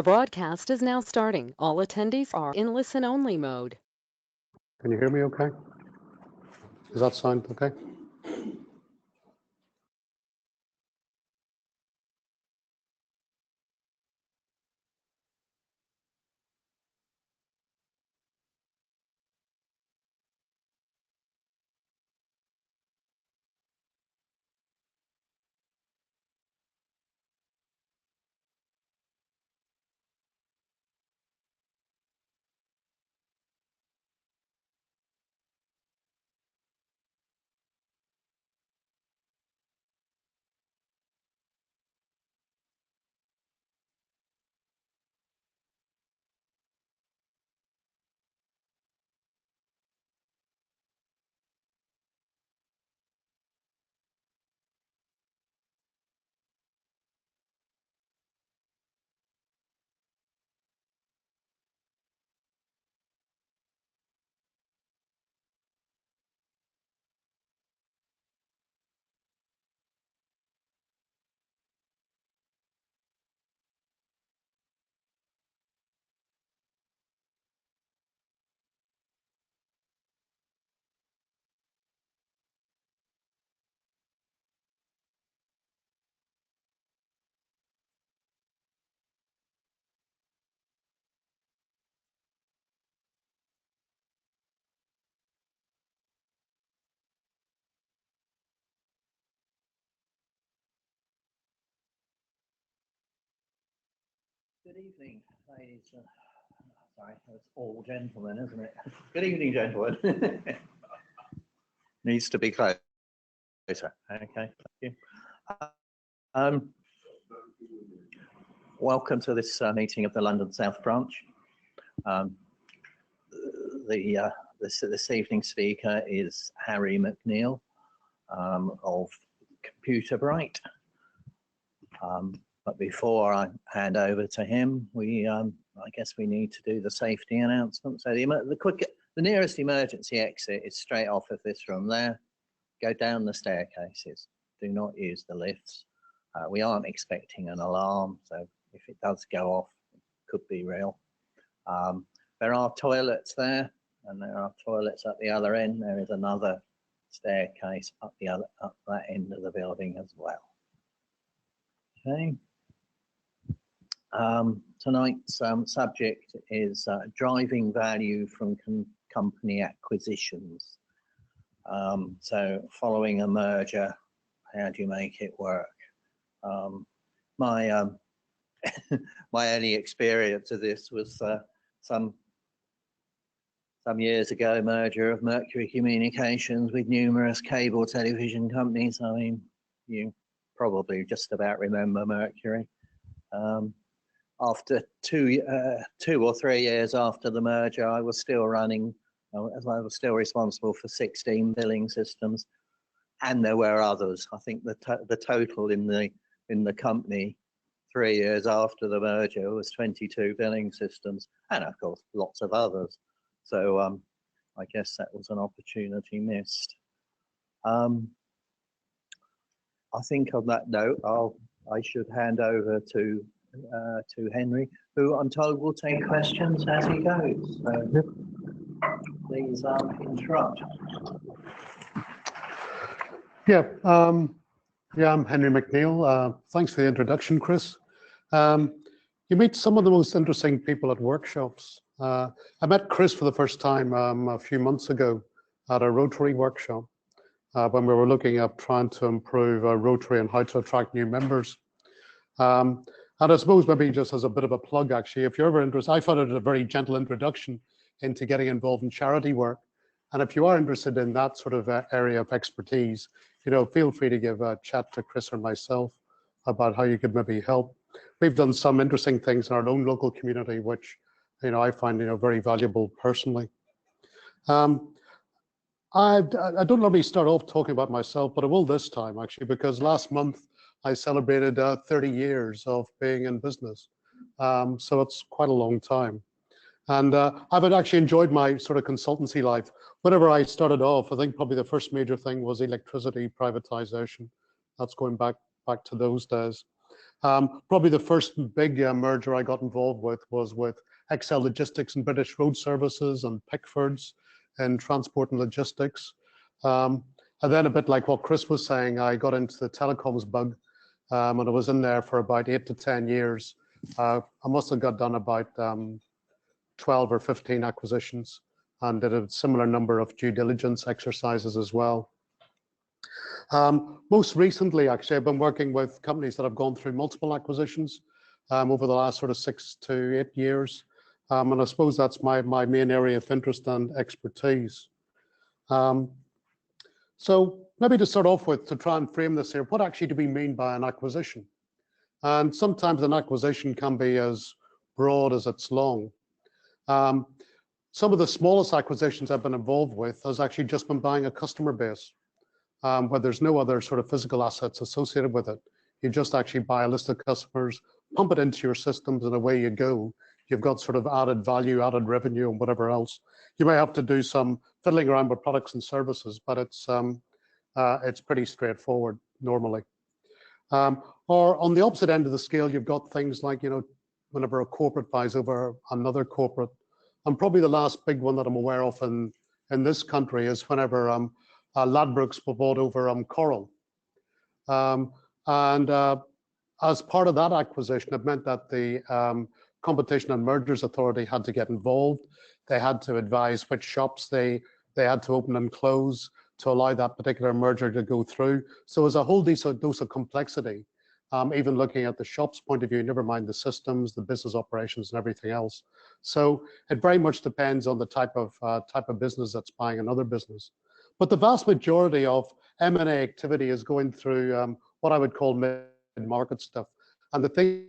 The broadcast is now starting. All attendees are in listen-only mode. Can you hear me okay? Does that sound okay? Good evening, ladies. Sorry, it's all gentlemen, isn't it? Good evening, gentlemen. Needs to be closer. Okay, thank you. Welcome to this meeting of the London South Branch. This evening's speaker is Harry McNeill of Computerbright. But before I hand over to him, I guess we need to do the safety announcement. So the nearest emergency exit is straight off of this room there. Go down the staircases. Do not use the lifts. We aren't expecting an alarm, so if it does go off, it could be real. There are toilets there, and there are toilets at the other end. There is another staircase up that end of the building as well. Okay. Tonight's subject is driving value from company acquisitions. So following a merger, how do you make it work? My my only experience of this was some years ago, merger of Mercury Communications with numerous cable television companies. I mean, you probably just about remember Mercury. After two or 3 years after the merger, I was still running, as I was still responsible for 16 billing systems, and there were others. I think the total in the company 3 years after the merger was 22 billing systems, and of course lots of others. So I guess that was an opportunity missed. I think on that note, I should hand over to Henry, who I'm told will take questions as he goes. So please interrupt. Yeah, I'm Henry McNeill. Thanks for the introduction, Chris. You meet some of the most interesting people at workshops. I met Chris for the first time a few months ago at a Rotary workshop when we were looking at trying to improve Rotary and how to attract new members. And I suppose maybe just as a bit of a plug, actually, if you're ever interested, I found it a very gentle introduction into getting involved in charity work. And if you are interested in that sort of area of expertise, feel free to give a chat to Chris or myself about how you could maybe help. We've done some interesting things in our own local community, which, I find, very valuable personally. I don't normally start off talking about myself, but I will this time, actually, because last month I celebrated 30 years of being in business. So it's quite a long time. And I've actually enjoyed my sort of consultancy life. Whenever I started off, I think probably the first major thing was electricity privatization. That's going back to those days. Probably the first big merger I got involved with was with XL Logistics and British Road Services and Pickfords in transport and logistics. And then a bit like what Chris was saying, I got into the telecoms bug, and I was in there for about 8 to 10 years. I must have got done about 12 or 15 acquisitions and did a similar number of due diligence exercises as well. Most recently, actually, I've been working with companies that have gone through multiple acquisitions over the last sort of 6 to 8 years. And I suppose that's my main area of interest and expertise. So maybe to start off with, to try and frame this here, what actually do we mean by an acquisition? And sometimes an acquisition can be as broad as it's long. Some of the smallest acquisitions I've been involved with has actually just been buying a customer base, where there's no other sort of physical assets associated with it. You just actually buy a list of customers, pump it into your systems, and away you go. You've got sort of added value, added revenue, and whatever else. You may have to do some fiddling around with products and services, but it's pretty straightforward normally. Or on the opposite end of the scale, you've got things like, whenever a corporate buys over another corporate. And probably the last big one that I'm aware of in this country is whenever Ladbrokes bought over Coral. As part of that acquisition, it meant that the Competition and Mergers Authority had to get involved. They had to advise which shops they had to open and close to allow that particular merger to go through. So there's a whole dose of complexity, even looking at the shop's point of view, never mind the systems, the business operations, and everything else. So it very much depends on the type of business that's buying another business. But the vast majority of M&A activity is going through what I would call mid-market stuff. And the things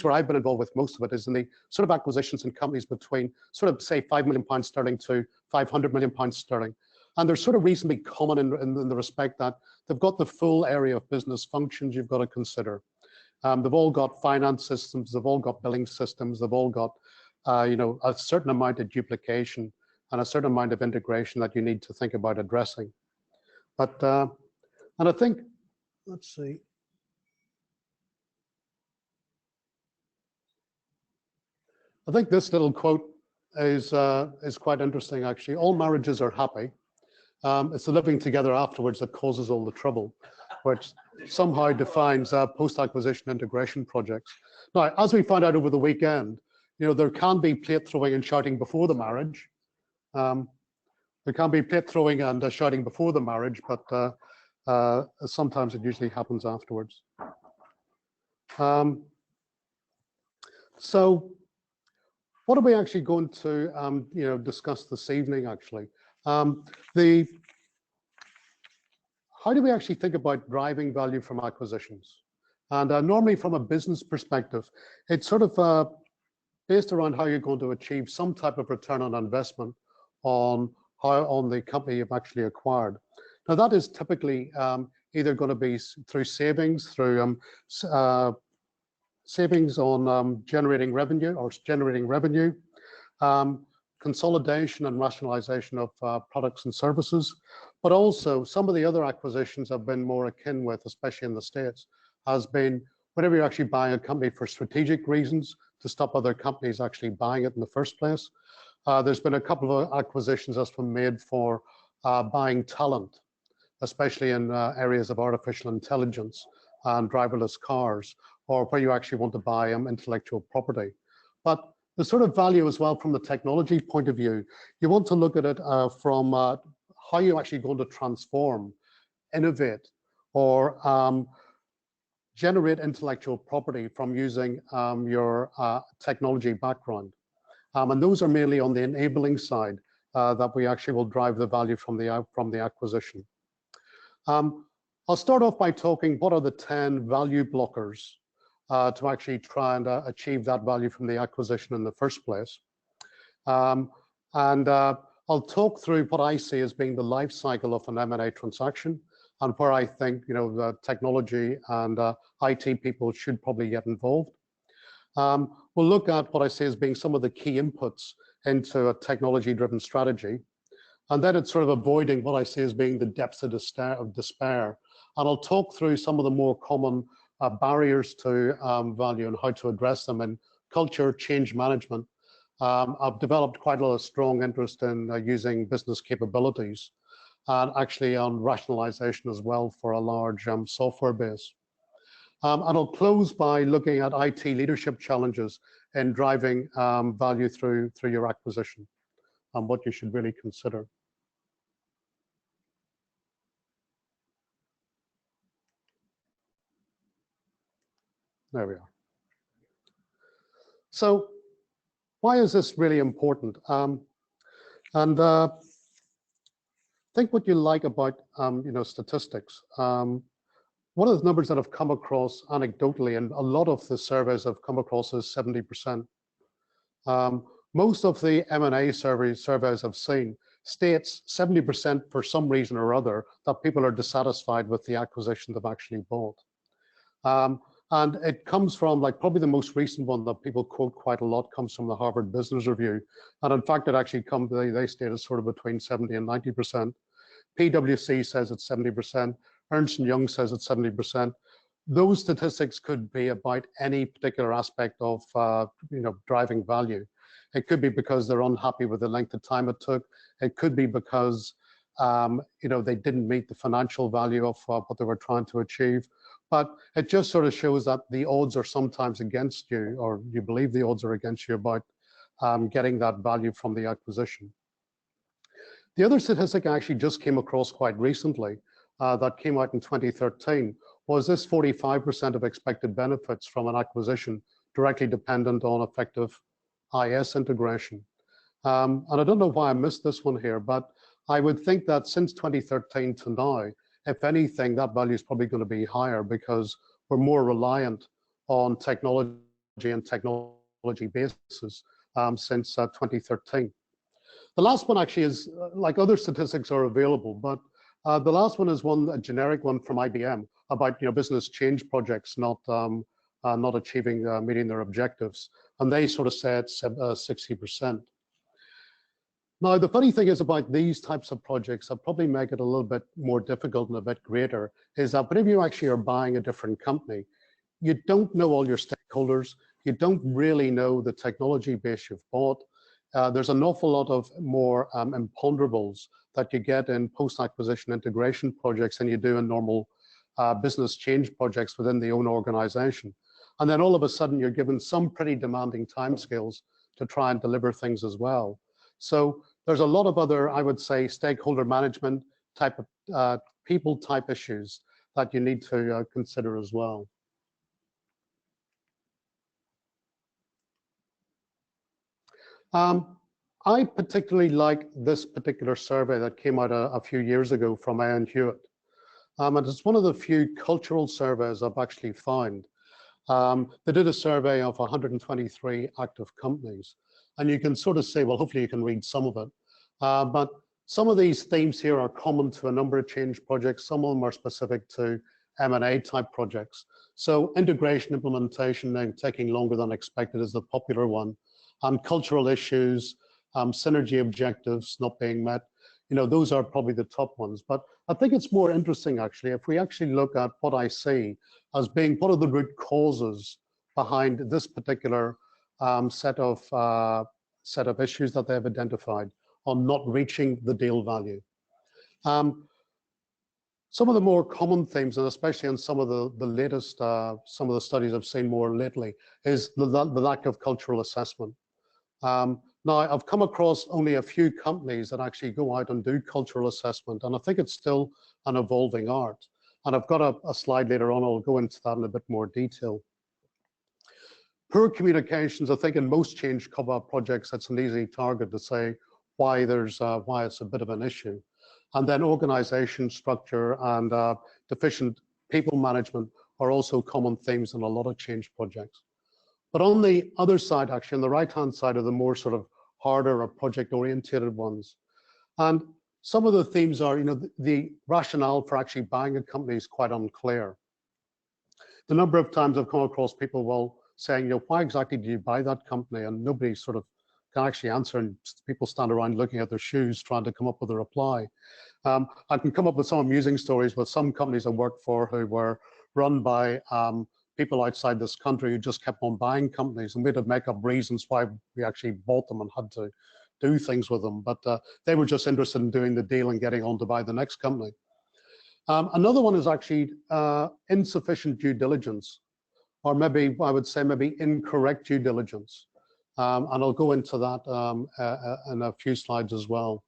where I've been involved with most of it is in the sort of acquisitions in companies between sort of say £5 million sterling to £500 million sterling. And they're sort of reasonably common in the respect that they've got the full area of business functions you've got to consider. They've all got finance systems, they've all got billing systems, they've all got a certain amount of duplication and a certain amount of integration that you need to think about addressing. But and I think, let's see. I think this little quote is quite interesting, actually. All marriages are happy. It's the living together afterwards that causes all the trouble, which somehow defines post-acquisition integration projects. Now, as we found out over the weekend, there can be plate throwing and shouting before the marriage. There can be plate throwing and shouting before the marriage, but sometimes it usually happens afterwards. So what are we actually going to discuss this evening, actually? How do we actually think about driving value from acquisitions? And normally from a business perspective, it's sort of based around how you're going to achieve some type of return on investment on the company you've actually acquired. Now that is typically either going to be through savings, through savings on generating revenue, consolidation and rationalization of products and services, but also some of the other acquisitions I've been more akin with, especially in the States, has been whenever you're actually buying a company for strategic reasons to stop other companies actually buying it in the first place. There's been a couple of acquisitions that's been made for buying talent, especially in areas of artificial intelligence and driverless cars, or where you actually want to buy intellectual property. But the sort of value as well from the technology point of view, you want to look at it from how you're actually going to transform, innovate, or generate intellectual property from using your technology background. And those are mainly on the enabling side that we actually will drive the value from the acquisition. I'll start off by talking what are the 10 value blockers to actually try and achieve that value from the acquisition in the first place. I'll talk through what I see as being the life cycle of an M&A transaction and where I think the technology and IT people should probably get involved. We'll look at what I see as being some of the key inputs into a technology-driven strategy. And then it's sort of avoiding what I see as being the depths of despair. And I'll talk through some of the more common barriers to value and how to address them in culture, change management. I've developed quite a lot of strong interest in using business capabilities and actually on rationalization as well for a large software base. And I'll close by looking at IT leadership challenges in driving value through your acquisition and what you should really consider. There we are. So why is this really important? Think what you like about statistics. One of the numbers that I've come across anecdotally, and a lot of the surveys I've come across, is 70%. Most of the M&A surveys I've seen states 70% for some reason or other that people are dissatisfied with the acquisition they've actually bought. And it comes from, like, probably the most recent one that people quote quite a lot comes from the Harvard Business Review. And in fact, it actually comes, they state it's sort of between 70 and 90%. PwC says it's 70%. Ernst & Young says it's 70%. Those statistics could be about any particular aspect of driving value. It could be because they're unhappy with the length of time it took. It could be because they didn't meet the financial value of what they were trying to achieve. But it just sort of shows that the odds are sometimes against you, or you believe the odds are against you about getting that value from the acquisition. The other statistic I actually just came across quite recently that came out in 2013 was this 45% of expected benefits from an acquisition directly dependent on effective IS integration. And I don't know why I missed this one here, but I would think that since 2013 to now, if anything, that value is probably going to be higher because we're more reliant on technology and technology bases since 2013. The last one actually is, like, other statistics are available, but the last one is a generic one from IBM about business change projects not achieving meeting their objectives, and they sort of said 60%. Now, the funny thing is about these types of projects that probably make it a little bit more difficult and a bit greater is that whenever you actually are buying a different company, you don't know all your stakeholders. You don't really know the technology base you've bought. There's an awful lot of more imponderables that you get in post-acquisition integration projects than you do in normal business change projects within the own organization. And then all of a sudden, you're given some pretty demanding timescales to try and deliver things as well. So there's a lot of other, I would say, stakeholder management type of people type issues that you need to consider as well. I particularly like this particular survey that came out a few years ago from Ian Hewitt. And it's one of the few cultural surveys I've actually found. They did a survey of 123 active companies. And you can sort of say, well, hopefully you can read some of it. But some of these themes here are common to a number of change projects. Some of them are specific to M&A type projects. So integration implementation and taking longer than expected is the popular one. Cultural issues, synergy objectives not being met, those are probably the top ones. But I think it's more interesting, actually, if we actually look at what I see as being one of the root causes behind this particular set of issues that they've identified on not reaching the deal value. Some of the more common themes, and especially in some of the latest, some of the studies I've seen more lately, is the lack of cultural assessment. Now, I've come across only a few companies that actually go out and do cultural assessment, and I think it's still an evolving art. And I've got a slide later on, I'll go into that in a bit more detail. Poor communications, I think in most change projects, it's an easy target to say why it's a bit of an issue. And then organization structure and deficient people management are also common themes in a lot of change projects. But on the other side, actually, on the right-hand side are the more sort of harder or project-oriented ones. And some of the themes are, the rationale for actually buying a company is quite unclear. The number of times I've come across people, saying, why exactly did you buy that company? And nobody sort of can actually answer, and people stand around looking at their shoes trying to come up with a reply. I can come up with some amusing stories with some companies I worked for who were run by people outside this country who just kept on buying companies, and we had to make up reasons why we actually bought them and had to do things with them. But they were just interested in doing the deal and getting on to buy the next company. Another one is actually insufficient due diligence, or maybe I would say maybe incorrect due diligence. And I'll go into that in a few slides as well.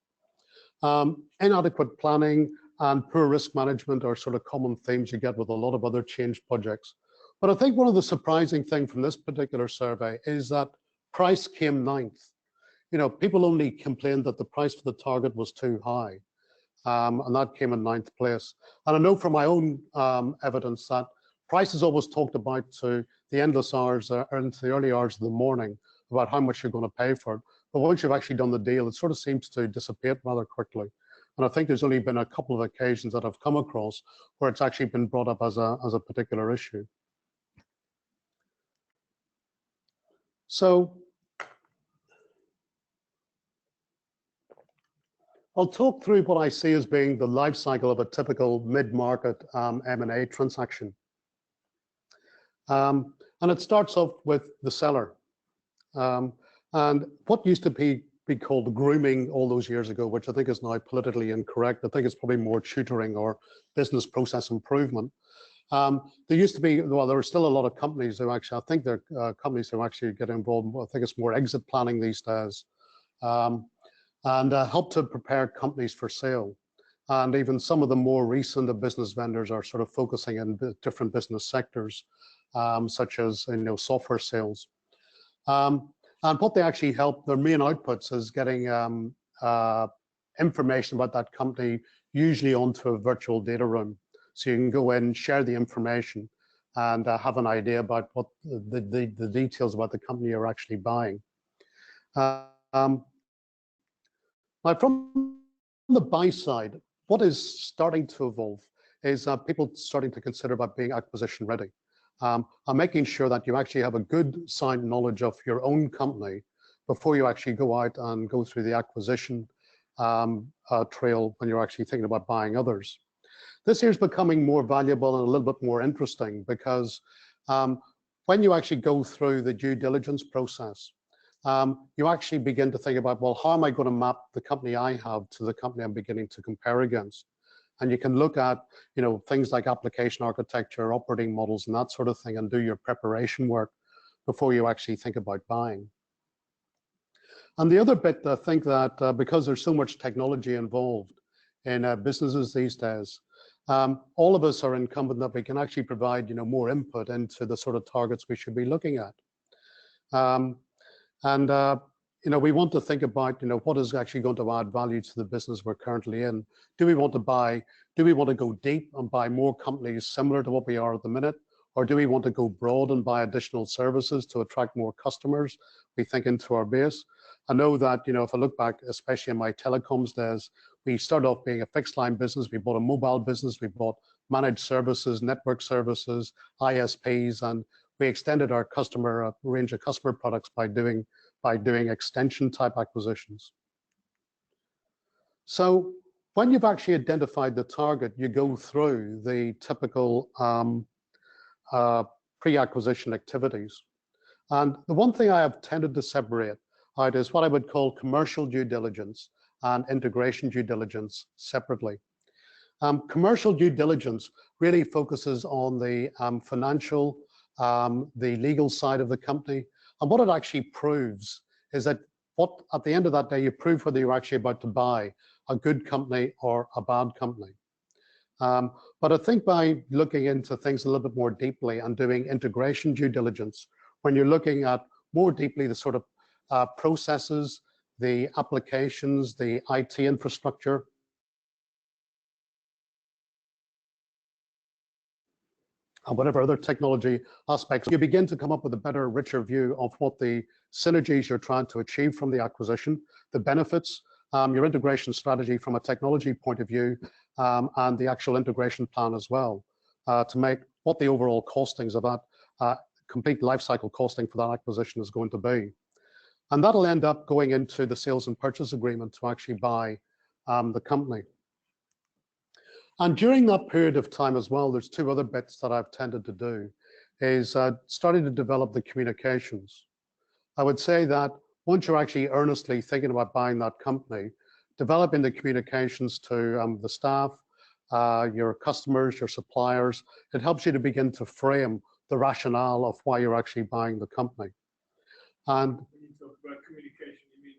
Inadequate planning and poor risk management are sort of common themes you get with a lot of other change projects. But I think one of the surprising things from this particular survey is that price came ninth. You know, people only complained that the price for the target was too high, and that came in ninth place. And I know from my own evidence that price is always talked about to the endless hours or into the early hours of the morning about how much you're going to pay for it. But once you've actually done the deal, it sort of seems to dissipate rather quickly. And I think there's only been a couple of occasions that I've come across where it's actually been brought up as a particular issue. So I'll talk through what I see as being the life cycle of a typical mid-market M&A transaction. And it starts off with the seller. And what used to be called grooming all those years ago, which I think is now politically incorrect. I think it's probably more tutoring or business process improvement. There used to be, well, there are still a lot of companies who actually, I think they're companies who actually get involved. I think it's more exit planning these days, and help to prepare companies for sale. And even some of the more recent business vendors are sort of focusing in different business sectors, such as software sales. And what they actually help, their main outputs is getting information about that company, usually onto a virtual data room. So you can go in, share the information, and have an idea about what the details about the company you're actually buying. Now, from the buy side, what is starting to evolve is people starting to consider about being acquisition ready. And making sure that you actually have a good sound knowledge of your own company before you actually go out and go through the acquisition trail when you're actually thinking about buying others. This here is becoming more valuable and a little bit more interesting because when you actually go through the due diligence process, you actually begin to think about, well, how am I going to map the company I have to the company I'm beginning to compare against? And you can look at, things like application architecture, operating models, and that sort of thing, and do your preparation work before you actually think about buying. And the other bit, I think that because there's so much technology involved in businesses these days, all of us are incumbent that we can actually provide, more input into the sort of targets we should be looking at. We want to think about, what is actually going to add value to the business we're currently in. Do we want to buy, do we want to go deep and buy more companies similar to what we are at the minute? Or do we want to go broad and buy additional services to attract more customers, we think, into our base? I know that, if I look back, especially in my telecoms days, we started off being a fixed line business. We bought a mobile business. We bought managed services, network services, ISPs, and we extended our range of customer products by doing extension type acquisitions. So when you've actually identified the target, you go through the typical pre-acquisition activities. And the one thing I have tended to separate out is what I would call commercial due diligence and integration due diligence separately. Commercial due diligence really focuses on the financial, the legal side of the company. And what it actually proves is that at the end of that day, you prove whether you're actually about to buy a good company or a bad company. But I think by looking into things a little bit more deeply and doing integration due diligence, when you're looking at more deeply the sort of processes, the applications, the IT infrastructure, and whatever other technology aspects, you begin to come up with a better, richer view of what the synergies you're trying to achieve from the acquisition, the benefits, your integration strategy from a technology point of view, and the actual integration plan as well, to make what the overall costings of that complete lifecycle costing for that acquisition is going to be. And that'll end up going into the sales and purchase agreement to actually buy the company. And during that period of time as well, there's two other bits that I've tended to do, is starting to develop the communications. I would say that once you're actually earnestly thinking about buying that company, developing the communications to the staff, your customers, your suppliers, it helps you to begin to frame the rationale of why you're actually buying the company. And When you talk about communication, you mean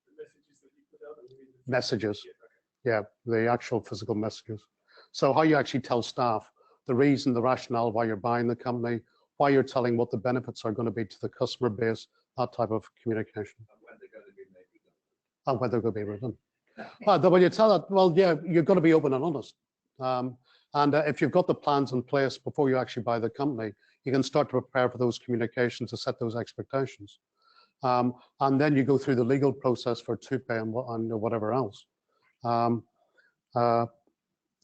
the messages that you put out? Or you mean the messages. Yeah, Yeah, the actual physical messages. So how you actually tell staff the reason, the rationale why you're buying the company, why you're telling what the benefits are going to be to the customer base, that type of communication. and when they're going to be made redundant. And when they're going to be written. Well, when you tell that, well, yeah, you've got to be open and honest. And if you've got the plans in place before you actually buy the company, you can start to prepare for those communications to set those expectations. And then you go through the legal process for TUPE and whatever else.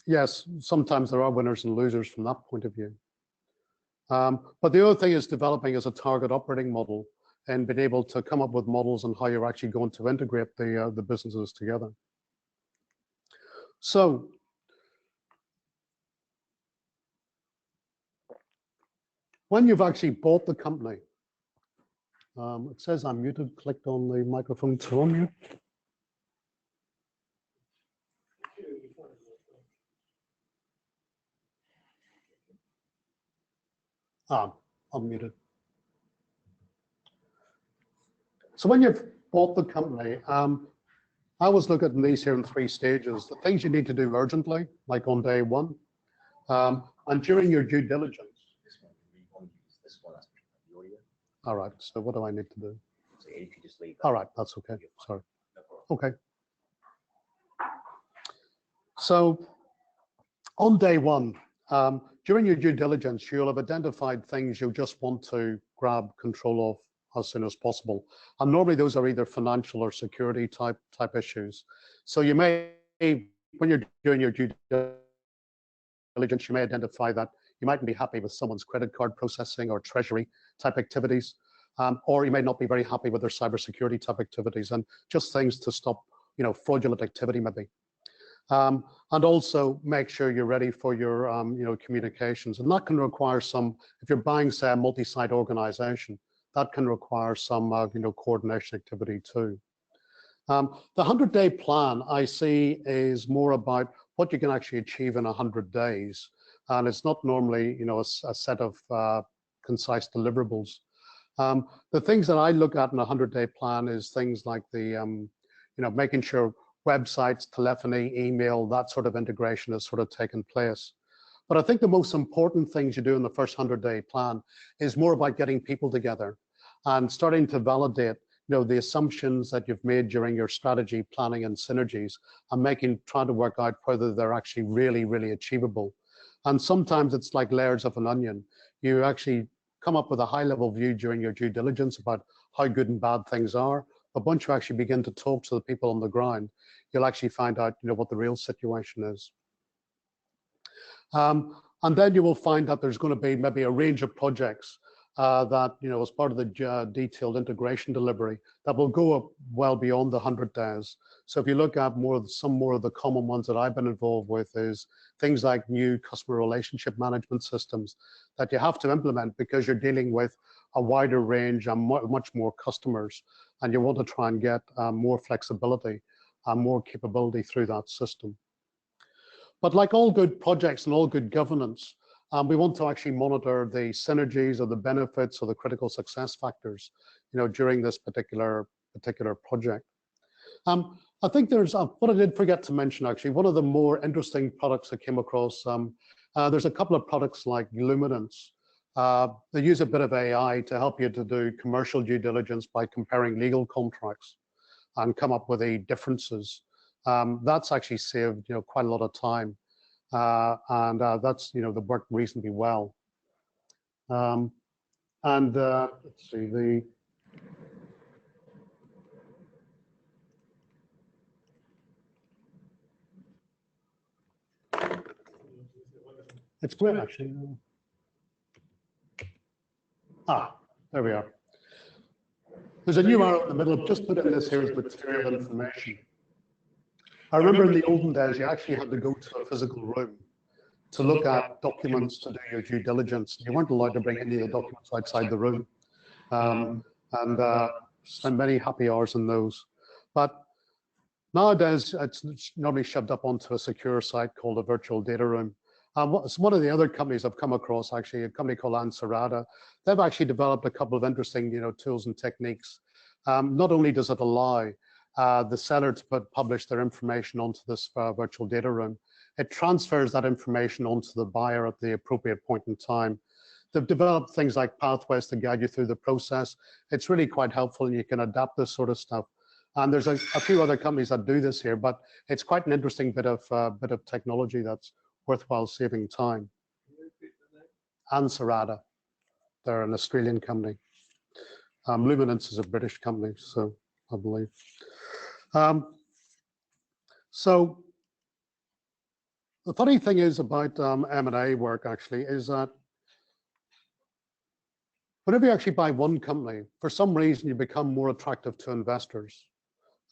Yes, sometimes there are winners and losers from that point of view. But the other thing is developing as a target operating model and being able to come up with models on how you're actually going to integrate the businesses together. So, when you've actually bought the company, it says I'm muted, clicked on the microphone to unmute. Unmuted. So when you've bought the company, I always look at these here in 3 stages. The things you need to do urgently, like on day 1, and during your due diligence. This one has the audio. All right, so what do I need to do? So if you just leave that. All right, that's okay, sorry. No problem. Okay. So on day 1, during your due diligence, you'll have identified things you just want to grab control of as soon as possible. And normally those are either financial or security type issues. So you may, when you're doing your due diligence, you may identify that you mightn't be happy with someone's credit card processing or treasury type activities, or you may not be very happy with their cybersecurity type activities, and just things to stop, fraudulent activity maybe. And also make sure you're ready for your, communications. And that can require some, if you're buying, say, a multi-site organization, that can require some, coordination activity too. The 100-day plan I see is more about what you can actually achieve in 100 days. And it's not normally, a set of concise deliverables. The things that I look at in a 100-day plan is things like the, making sure websites, telephony, email, that sort of integration has sort of taken place. But I think the most important things you do in the first 100-day plan is more about getting people together and starting to validate, the assumptions that you've made during your strategy planning and synergies, and trying to work out whether they're actually really, really achievable. And sometimes it's like layers of an onion. You actually come up with a high-level view during your due diligence about how good and bad things are. But once you actually begin to talk to the people on the ground, you'll actually find out, what the real situation is. And then you will find that there's going to be maybe a range of projects that, as part of the detailed integration delivery, that will go up well beyond the 100 days. So if you look at some more of the common ones that I've been involved with is things like new customer relationship management systems that you have to implement because you're dealing with a wider range and much more customers, and you want to try and get more flexibility and more capability through that system. But like all good projects and all good governance, we want to actually monitor the synergies or the benefits or the critical success factors, during this particular project. I think there's what I did forget to mention actually. One of the more interesting products I came across. There's a couple of products like Luminance. They use a bit of AI to help you to do commercial due diligence by comparing legal contracts and come up with the differences. That's actually saved quite a lot of time, and that's that worked reasonably well. Let's see It's great actually. There we are. There's a new arrow in the middle. Just put in this here as material information. I remember in the olden days, you actually had to go to a physical room to look at documents to do your due diligence. You weren't allowed to bring any of the documents outside the room, and spend many happy hours in those. But nowadays, it's normally shoved up onto a secure site called a virtual data room. One of the other companies I've come across, actually, a company called Ansarada, they've actually developed a couple of interesting, tools and techniques. Not only does it allow the seller to publish their information onto this virtual data room, it transfers that information onto the buyer at the appropriate point in time. They've developed things like pathways to guide you through the process. It's really quite helpful, and you can adapt this sort of stuff. And there's a few other companies that do this here, but it's quite an interesting bit of technology that's worthwhile saving time. Ansarada, they're an Australian company. Luminance is a British company, so I believe. So the funny thing is about M&A work actually is that whenever you actually buy one company, for some reason you become more attractive to investors,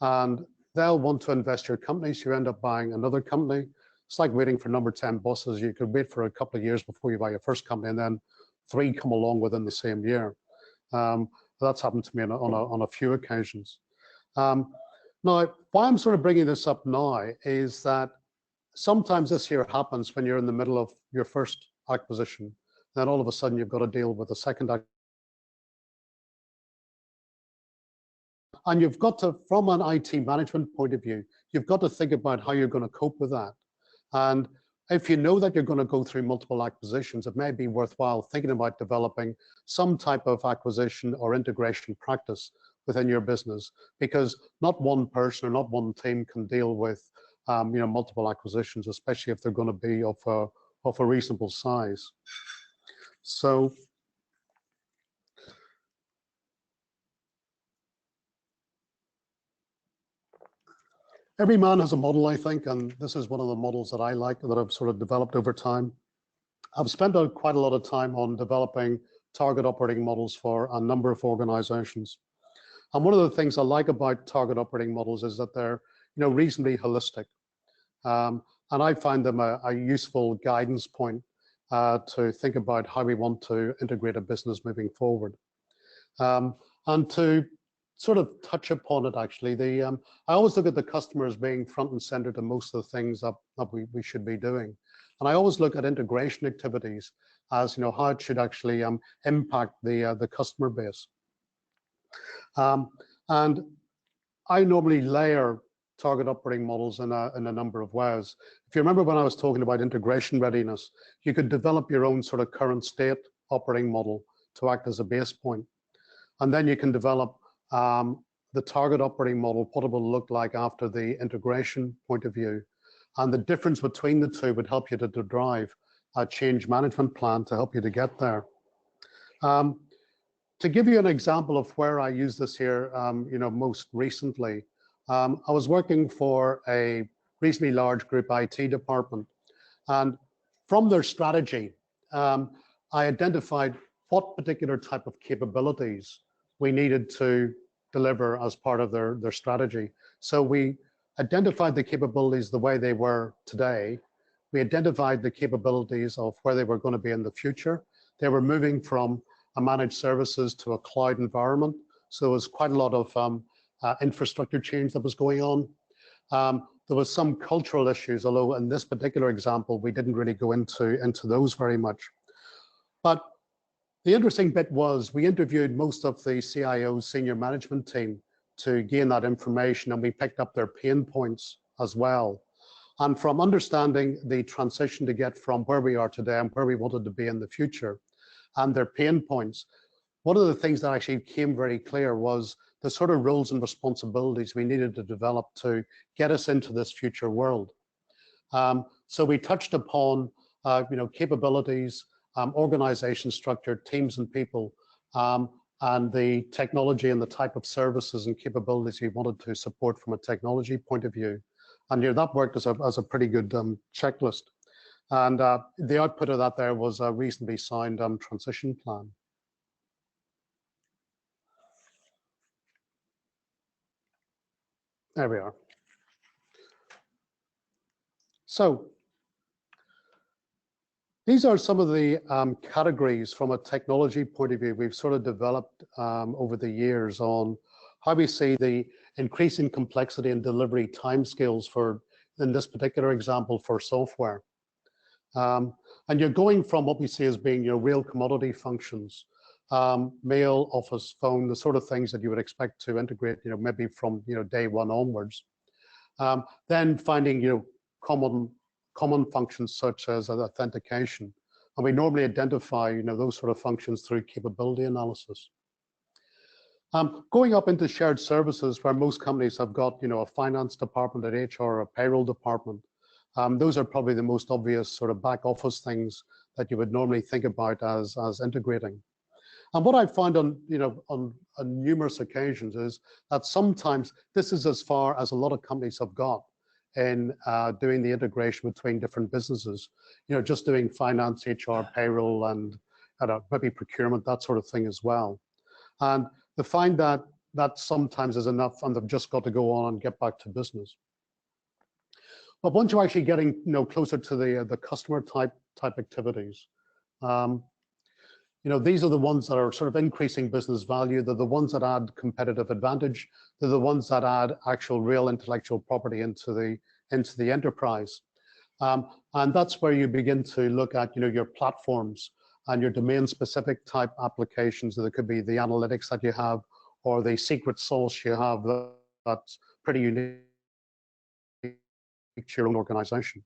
and they'll want to invest your company, so you end up buying another company. It's like waiting for number 10 buses. You could wait for a couple of years before you buy your first company, and then 3 come along within the same year. That's happened to me on a few occasions. Now, why I'm sort of bringing this up now is that sometimes this here happens when you're in the middle of your first acquisition. Then all of a sudden you've got to deal with a second acquisition. And you've got to, from an IT management point of view, you've got to think about how you're going to cope with that. And if you know that you're going to go through multiple acquisitions, it may be worthwhile thinking about developing some type of acquisition or integration practice within your business, because not one person or not one team can deal with multiple acquisitions, especially if they're going to be of a reasonable size. So every man has a model, I think, and this is one of the models that I like, that I've sort of developed over time. I've spent quite a lot of time on developing target operating models for a number of organizations. And one of the things I like about target operating models is that they're reasonably holistic. And I find them a useful guidance point to think about how we want to integrate a business moving forward. And to sort of touch upon it, actually, I always look at the customer as being front and center to most of the things that we should be doing. And I always look at integration activities as how it should actually impact the customer base. And I normally layer target operating models in a number of ways. If you remember when I was talking about integration readiness, you could develop your own sort of current state operating model to act as a base point. And then you can develop the target operating model, what it will look like after the integration point of view. And the difference between the two would help you to drive a change management plan to help you to get there. To give you an example of where I use this here, most recently, I was working for a reasonably large group IT department, and from their strategy, I identified what particular type of capabilities we needed to deliver as part of their strategy. So we identified the capabilities the way they were today. We identified the capabilities of where they were going to be in the future. They were moving from a managed services to a cloud environment. So there was quite a lot of infrastructure change that was going on. There was some cultural issues, although in this particular example, we didn't really go into those very much. But the interesting bit was we interviewed most of the CIO's senior management team to gain that information, and we picked up their pain points as well. And from understanding the transition to get from where we are today and where we wanted to be in the future and their pain points, one of the things that actually came very clear was the sort of roles and responsibilities we needed to develop to get us into this future world. So we touched upon capabilities, organization structure, teams and people, and the technology and the type of services and capabilities we wanted to support from a technology point of view. And that worked as a pretty good checklist. And the output of that there was a reasonably sound transition plan. There we are. So these are some of the categories from a technology point of view we've sort of developed over the years on how we see the increasing complexity and delivery timescales for, in this particular example, for software. And you're going from what we see as being your real commodity functions, mail, office, phone, the sort of things that you would expect to integrate, maybe from, day one onwards. Then finding, common functions such as authentication. And we normally identify, those sort of functions through capability analysis. Going up into shared services where most companies have got, a finance department, an HR, or a payroll department. Those are probably the most obvious sort of back office things that you would normally think about as integrating. And what I've found on, on numerous occasions is that sometimes this is as far as a lot of companies have got in doing the integration between different businesses, just doing finance, HR, payroll, and maybe procurement, that sort of thing as well. And they find that that sometimes is enough and they've just got to go on and get back to business. But once you're actually getting closer to the customer type activities, these are the ones that are sort of increasing business value. They're the ones that add competitive advantage. They're the ones that add actual real intellectual property into the enterprise. And that's where you begin to look at your platforms and your domain specific type applications. That could be the analytics that you have or the secret sauce you have that's pretty unique to your own organization.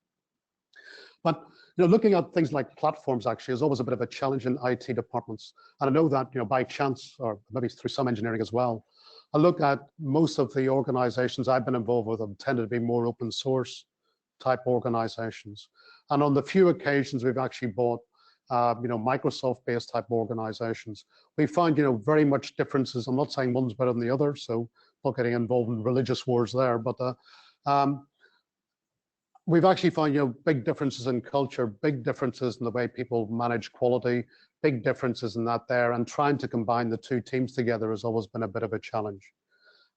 But looking at things like platforms actually is always a bit of a challenge in IT departments. And I know that by chance, or maybe through some engineering as well, I look at most of the organizations I've been involved with have tended to be more open source type organizations. And on the few occasions we've actually bought Microsoft-based type organizations, we find very much differences. I'm not saying one's better than the other, so not getting involved in religious wars there, but we've actually found big differences in culture, big differences in the way people manage quality, big differences in that there, and trying to combine the two teams together has always been a bit of a challenge.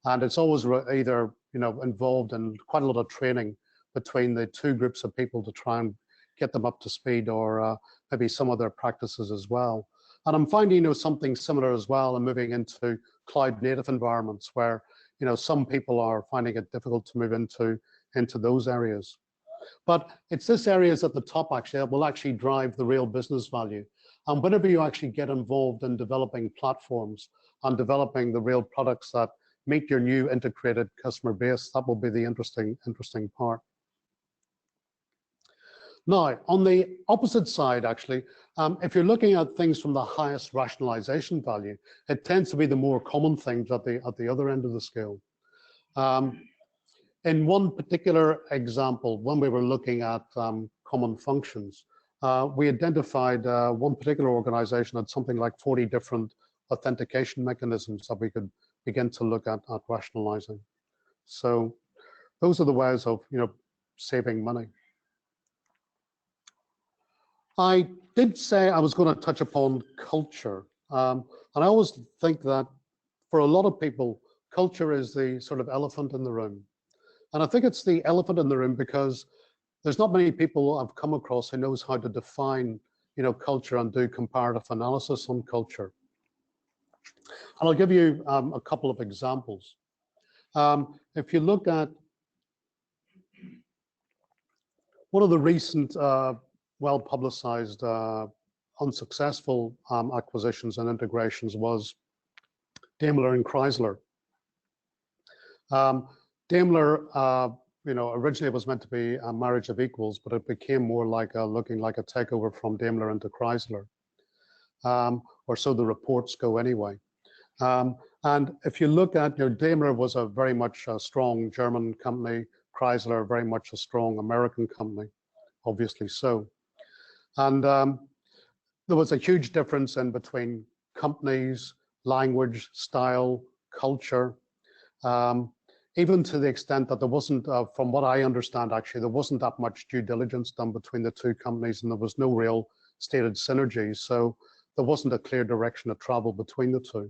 And it's always either involved in quite a lot of training between the two groups of people to try and get them up to speed, or maybe some of their practices as well. And I'm finding something similar as well and moving into cloud native environments where some people are finding it difficult to move into those areas. But it's this areas at the top actually that will actually drive the real business value. And whenever you actually get involved in developing platforms and developing the real products that meet your new integrated customer base, that will be the interesting part. Now, on the opposite side, actually, if you're looking at things from the highest rationalization value, it tends to be the more common things at the other end of the scale. In one particular example, when we were looking at common functions, we identified one particular organization had something like 40 different authentication mechanisms that we could begin to look at rationalizing. So those are the ways of saving money. I did say I was going to touch upon culture, and I always think that for a lot of people, culture is the sort of elephant in the room. And I think it's the elephant in the room because there's not many people I've come across who knows how to define, culture and do comparative analysis on culture. And I'll give you a couple of examples. If you look at one of the recent well-publicized unsuccessful acquisitions and integrations was Daimler and Chrysler. Daimler, originally it was meant to be a marriage of equals, but it became more like looking like a takeover from Daimler into Chrysler, or so the reports go anyway. And if you look at, Daimler was a very much a strong German company, Chrysler very much a strong American company, obviously so. And there was a huge difference in between companies, language, style, culture, even to the extent that there wasn't, from what I understand, actually, there wasn't that much due diligence done between the two companies, and there was no real stated synergy. So there wasn't a clear direction of travel between the two.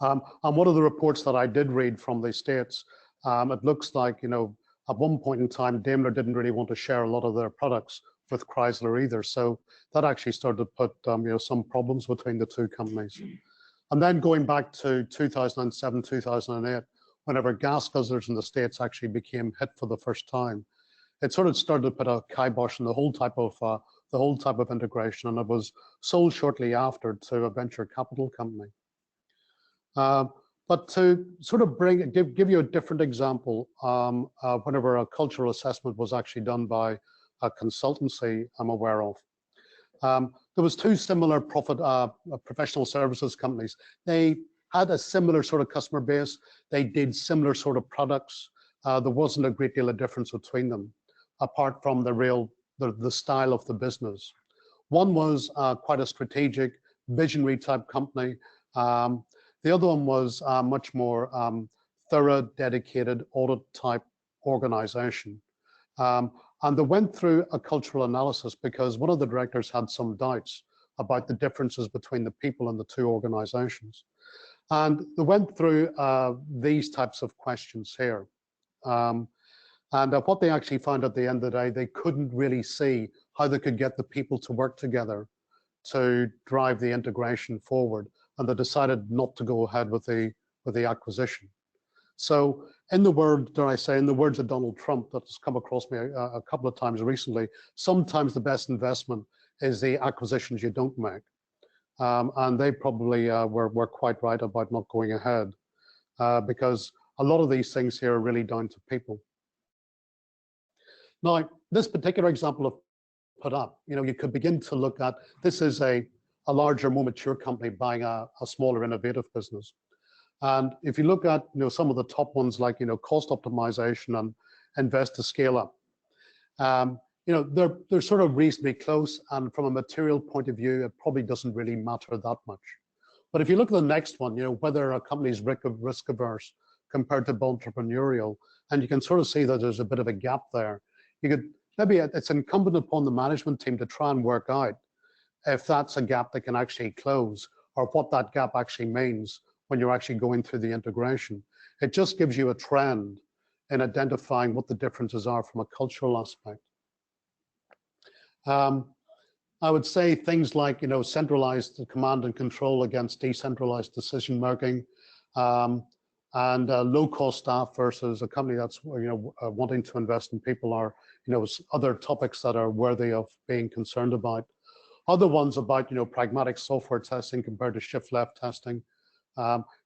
And one of the reports that I did read from the States, it looks like, at one point in time, Daimler didn't really want to share a lot of their products with Chrysler either. So that actually started to put some problems between the two companies. And then going back to 2007, 2008, whenever gas guzzlers in the States actually became hit for the first time, it sort of started to put a kibosh on the whole type of integration, and it was sold shortly after to a venture capital company. But to sort of give you a different example, whenever a cultural assessment was actually done by a consultancy I'm aware of, there was two similar professional services companies. They had a similar sort of customer base. They did similar sort of products. There wasn't a great deal of difference between them, apart from the style of the business. One was quite a strategic, visionary type company. The other one was much more thorough, dedicated, audit type organization. And they went through a cultural analysis because one of the directors had some doubts about the differences between the people in the two organizations. And they went through these types of questions here. And what they actually found at the end of the day, they couldn't really see how they could get the people to work together to drive the integration forward. And they decided not to go ahead with the acquisition. So in the words of Donald Trump, that has come across me a couple of times recently, sometimes the best investment is the acquisitions you don't make. And they probably were quite right about not going ahead because a lot of these things here are really down to people. Now, this particular example I've put up, you could begin to look at, this is a larger, more mature company buying a smaller, innovative business. And if you look at some of the top ones like cost optimization and invest to scale up, they're sort of reasonably close, and from a material point of view, it probably doesn't really matter that much. But if you look at the next one, whether a company is risk averse compared to entrepreneurial, and you can sort of see that there's a bit of a gap there. Maybe it's incumbent upon the management team to try and work out if that's a gap that can actually close, or what that gap actually means when you're actually going through the integration. It just gives you a trend in identifying what the differences are from a cultural aspect. I would say things like centralized command and control against decentralized decision making, and low-cost staff versus a company that's wanting to invest in people are other topics that are worthy of being concerned about. Other ones about pragmatic software testing compared to shift left testing.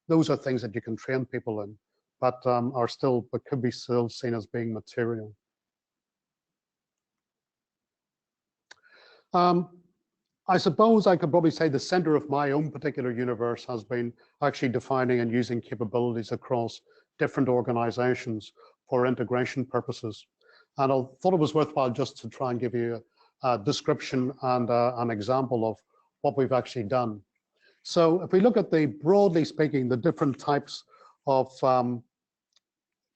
Those are things that you can train people in, but could be still seen as being material. I suppose I could probably say the center of my own particular universe has been actually defining and using capabilities across different organizations for integration purposes. And I thought it was worthwhile just to try and give you a description and an example of what we've actually done. So if we look at broadly speaking, the different types of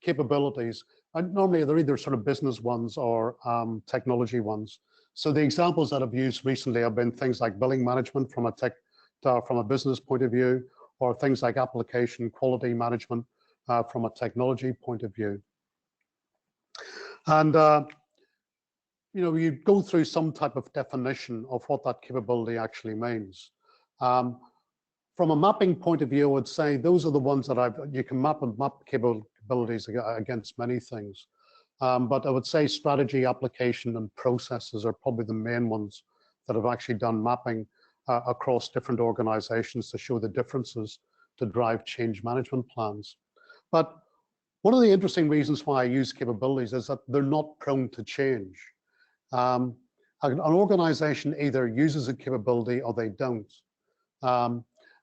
capabilities, and normally they're either sort of business ones or technology ones. So the examples that I've used recently have been things like billing management from a business point of view, or things like application quality management from a technology point of view. And you go through some type of definition of what that capability actually means. From a mapping point of view, I would say those are the ones that you can map capabilities against many things. But I would say strategy, application, and processes are probably the main ones that have actually done mapping across different organizations to show the differences to drive change management plans. But one of the interesting reasons why I use capabilities is that they're not prone to change. An organization either uses a capability or they don't.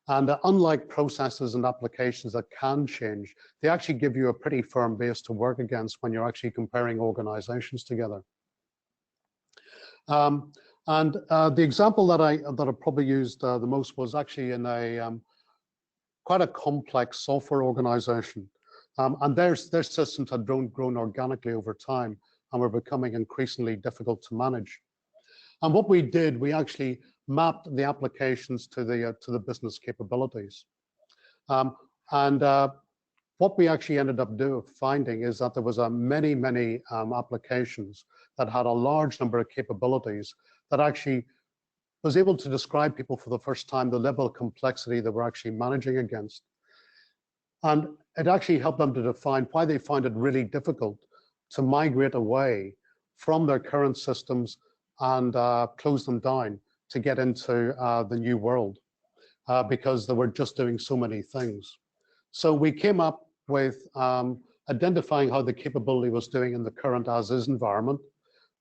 And unlike processes and applications that can change, they actually give you a pretty firm base to work against when you're actually comparing organizations together. The example that I probably used the most was actually in quite a complex software organization. And their systems had grown organically over time and were becoming increasingly difficult to manage. And what we did, we actually mapped the applications to the business capabilities. what we actually ended up finding is that there was many applications that had a large number of capabilities that actually was able to describe people for the first time the level of complexity that we're actually managing against. And it actually helped them to define why they find it really difficult to migrate away from their current systems and close them down to get into the new world because they were just doing so many things. So we came up with identifying how the capability was doing in the current as-is environment.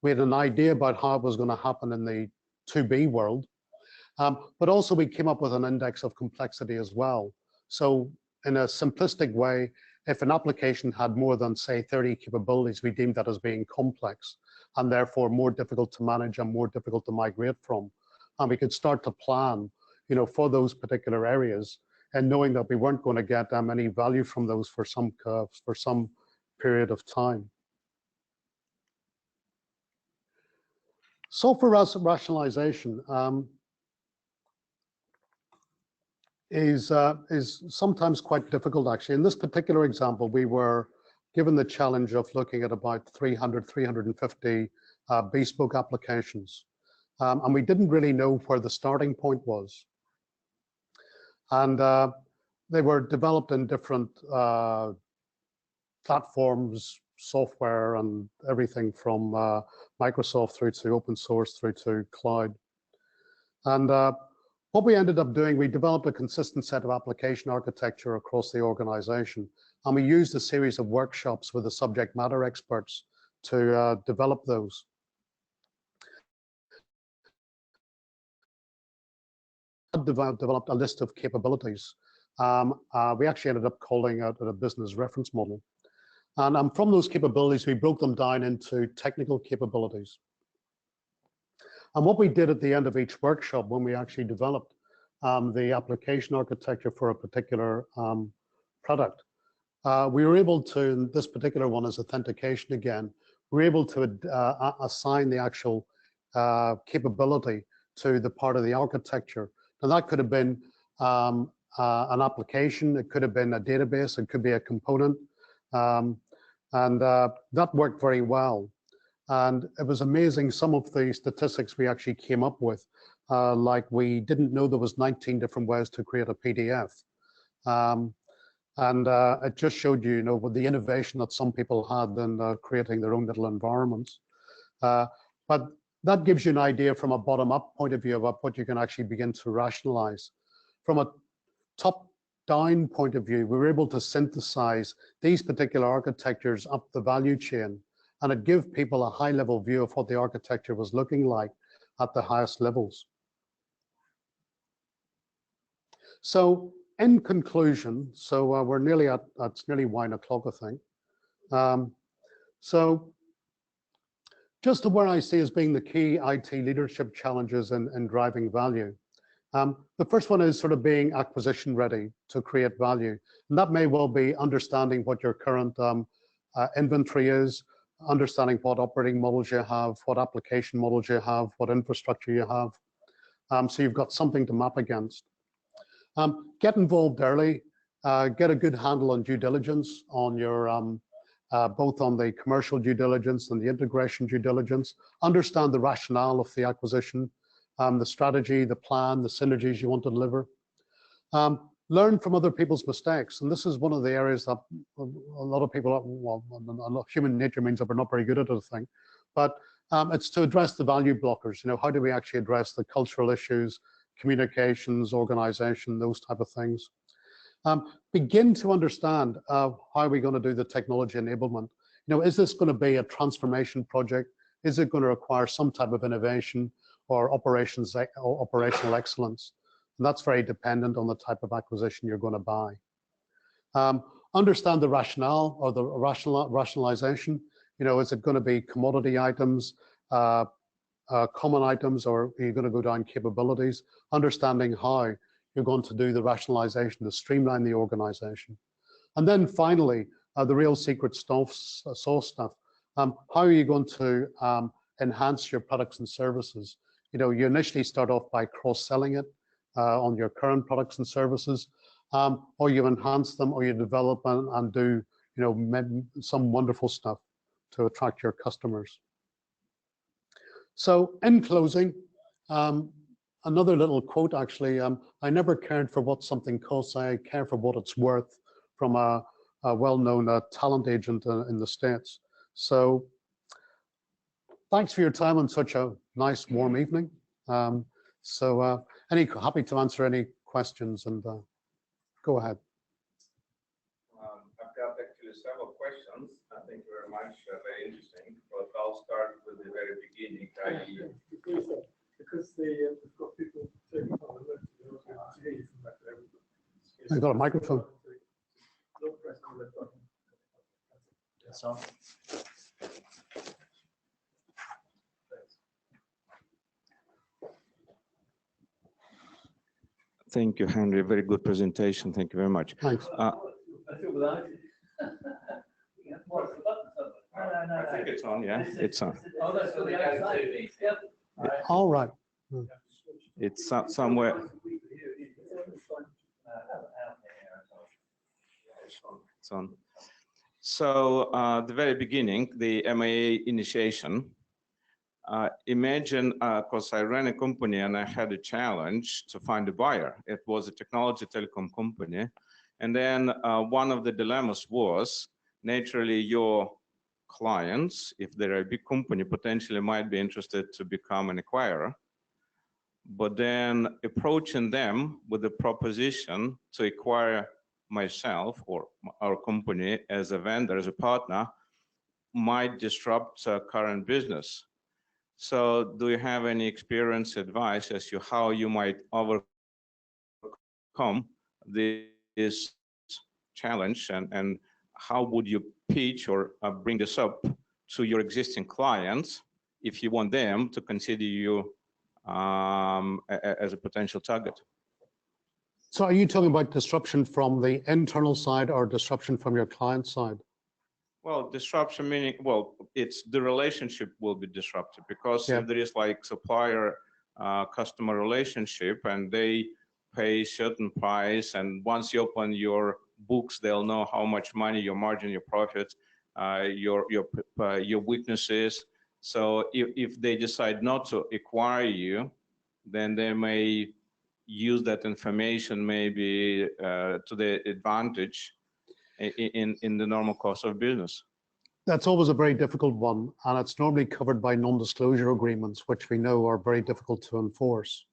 We had an idea about how it was going to happen in the to-be world, but also we came up with an index of complexity as well. So in a simplistic way, if an application had more than, say, 30 capabilities, we deemed that as being complex and therefore more difficult to manage and more difficult to migrate from. And we could start to plan, for those particular areas, and knowing that we weren't going to get any value from those for some period of time. Software rationalization is sometimes quite difficult, actually. In this particular example, we were given the challenge of looking at about 350 bespoke applications. And we didn't really know where the starting point was. And they were developed in different platforms, software, and everything from Microsoft through to open source through to cloud. And what we ended up doing, we developed a consistent set of application architecture across the organization. And we used a series of workshops with the subject matter experts to develop those. Developed a list of capabilities. We actually ended up calling out a business reference model. And from those capabilities, we broke them down into technical capabilities. And what we did at the end of each workshop, when we actually developed the application architecture for a particular product, we were able to, and this particular one is authentication again, we were able to assign the actual capability to the part of the architecture. Now that could have been an application, it could have been a database, it could be a component, and that worked very well. And it was amazing some of the statistics we actually came up with, like we didn't know there was 19 different ways to create a PDF. And it just showed you, with the innovation that some people had in creating their own little environments. But that gives you an idea from a bottom-up point of view about what you can actually begin to rationalize. From a top-down point of view, we were able to synthesize these particular architectures up the value chain, and it gave people a high-level view of what the architecture was looking like at the highest levels. So in conclusion, we're nearly it's nearly 1 o'clock, I think. So just to where I see as being the key IT leadership challenges in driving value. The first one is sort of being acquisition ready to create value. And that may well be understanding what your current inventory is, understanding what operating models you have, what application models you have, what infrastructure you have. So you've got something to map against. Get involved early, get a good handle on due diligence, on your both on the commercial due diligence and the integration due diligence. Understand the rationale of the acquisition, the strategy, the plan, the synergies you want to deliver. Learn from other people's mistakes. And this is one of the areas that a lot of people, well, human nature means that we're not very good at it, I think. But it's to address the value blockers. How do we actually address the cultural issues, communications, organization, those type of things. Begin to understand how are we going to do the technology enablement. Is this going to be a transformation project? Is it going to require some type of innovation or operational excellence? And that's very dependent on the type of acquisition you're going to buy. Understand the rationale or the rationalization. Is it going to be commodity items, common items, or are you going to go down capabilities? Understanding how you're going to do the rationalization to streamline the organization. And then finally, the real secret sauce stuff. How are you going to enhance your products and services? You initially start off by cross-selling it on your current products and services. or you enhance them, or you develop and do some wonderful stuff to attract your customers. So in closing, another little quote actually, I never cared for what something costs, I care for what it's worth, from a well-known talent agent in the States. So thanks for your time on such a nice warm evening. Happy to answer any questions, and go ahead. I've got actually several questions. Thank you very much. Very interesting. But I'll start with the very beginning. Because we've got people taking on the list, I've got a microphone. So, thank you, Henry. Very good presentation. Thank you very much. Thanks. I think it's on, yeah, it's on. All right. It's somewhere. It's on. So the very beginning, the MAA initiation. Imagine, because I ran a company and I had a challenge to find a buyer. It was a technology telecom company. And then one of the dilemmas was, naturally, your clients, if they're a big company, potentially might be interested to become an acquirer. But then approaching them with a proposition to acquire myself or our company as a vendor, as a partner, might disrupt current business. So do you have any experience, advice as to how you might overcome this challenge, and how would you pitch or bring this up to your existing clients if you want them to consider you as a potential target? So are you talking about disruption from the internal side or disruption from your client side? Well, disruption meaning, well, it's the relationship will be disrupted, because if there is like supplier customer relationship and they pay certain price, and once you open your books, they'll know how much money, your margin, your profit, your weaknesses. So if they decide not to acquire you, then they may use that information maybe to their advantage in the normal course of business. That's always a very difficult one, and it's normally covered by non-disclosure agreements, which we know are very difficult to enforce.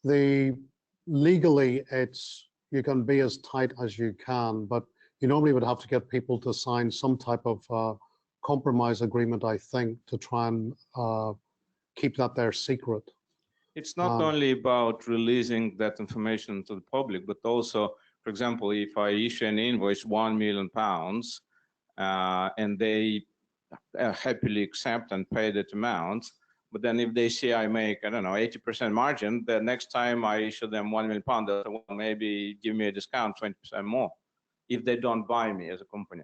Legally, you can be as tight as you can, but you normally would have to get people to sign some type of compromise agreement, I think, to try and keep that there secret. It's not only about releasing that information to the public, but also, for example, if I issue an invoice £1 million and they happily accept and pay that amount, but then if they see I make, I don't know, 80% margin, the next time I issue them £1 million, they'll maybe give me a discount 20% more if they don't buy me as a company.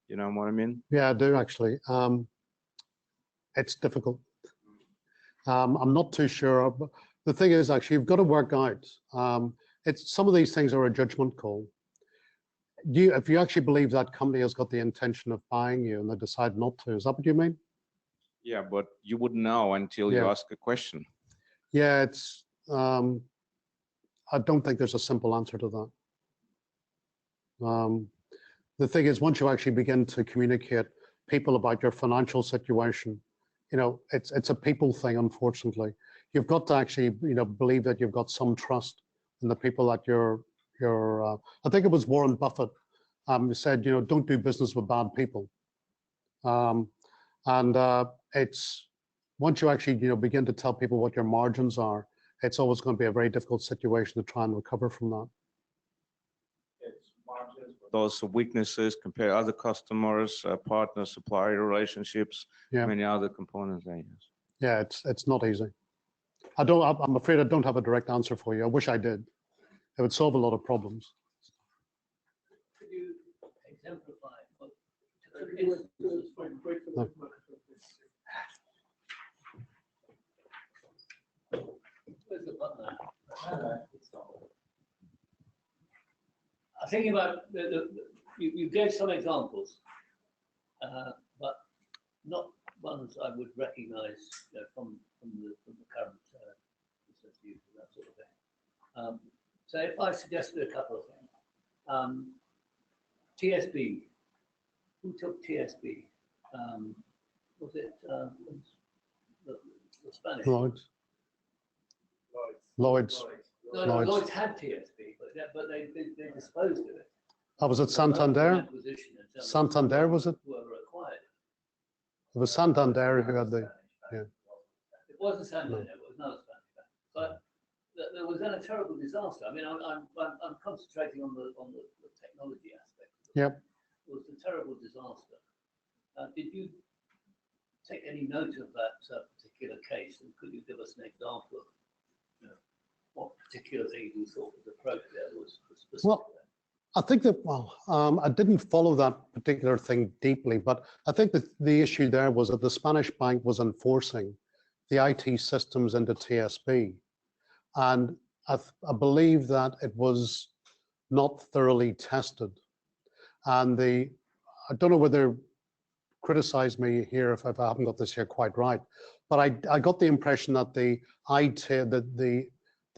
You know what I mean? Yeah, I do actually. It's difficult. I'm not too sure. But the thing is, actually, you've got to work out. Some of these things are a judgment call. If you actually believe that company has got the intention of buying you and they decide not to, is that what you mean? Yeah, but you wouldn't know until you ask a question. Yeah, I don't think there's a simple answer to that. The thing is, once you actually begin to communicate people about your financial situation, it's a people thing, unfortunately. You've got to actually, believe that you've got some trust in the people that I think it was Warren Buffett who said, don't do business with bad people. It's once you actually, begin to tell people what your margins are, it's always going to be a very difficult situation to try and recover from that. Those weaknesses, compare other customers, partners, supplier relationships, many other components there. Yeah, it's not easy. I'm afraid I don't have a direct answer for you. I wish I did. It would solve a lot of problems. Could you exemplify what where's the button? I'm thinking about you gave some examples, but not ones I would recognise from the current research use and that sort of thing. So if I suggested a couple of things, TSB, who took TSB? Was it the Spanish? Lloyd's. Lloyd's. No, Lloyd's had TSB, but they disposed of it. Oh, was it Santander? Santander, was it? Whoever acquired it. It was Santander who had the, yeah. It wasn't Santander, it was another Spanish bank. But there was then a terrible disaster. I mean, I'm concentrating on the technology aspect. Yep. It was a terrible disaster. Did you take any note of that particular case, and could you give us an example of what particular thing you thought was appropriate that was specific? Well, I think that, I didn't follow that particular thing deeply, but I think that the issue there was that the Spanish bank was enforcing the IT systems into TSB. And I believe that it was not thoroughly tested. And I don't know whether, criticize me here if I haven't got this here quite right, but I got the impression that the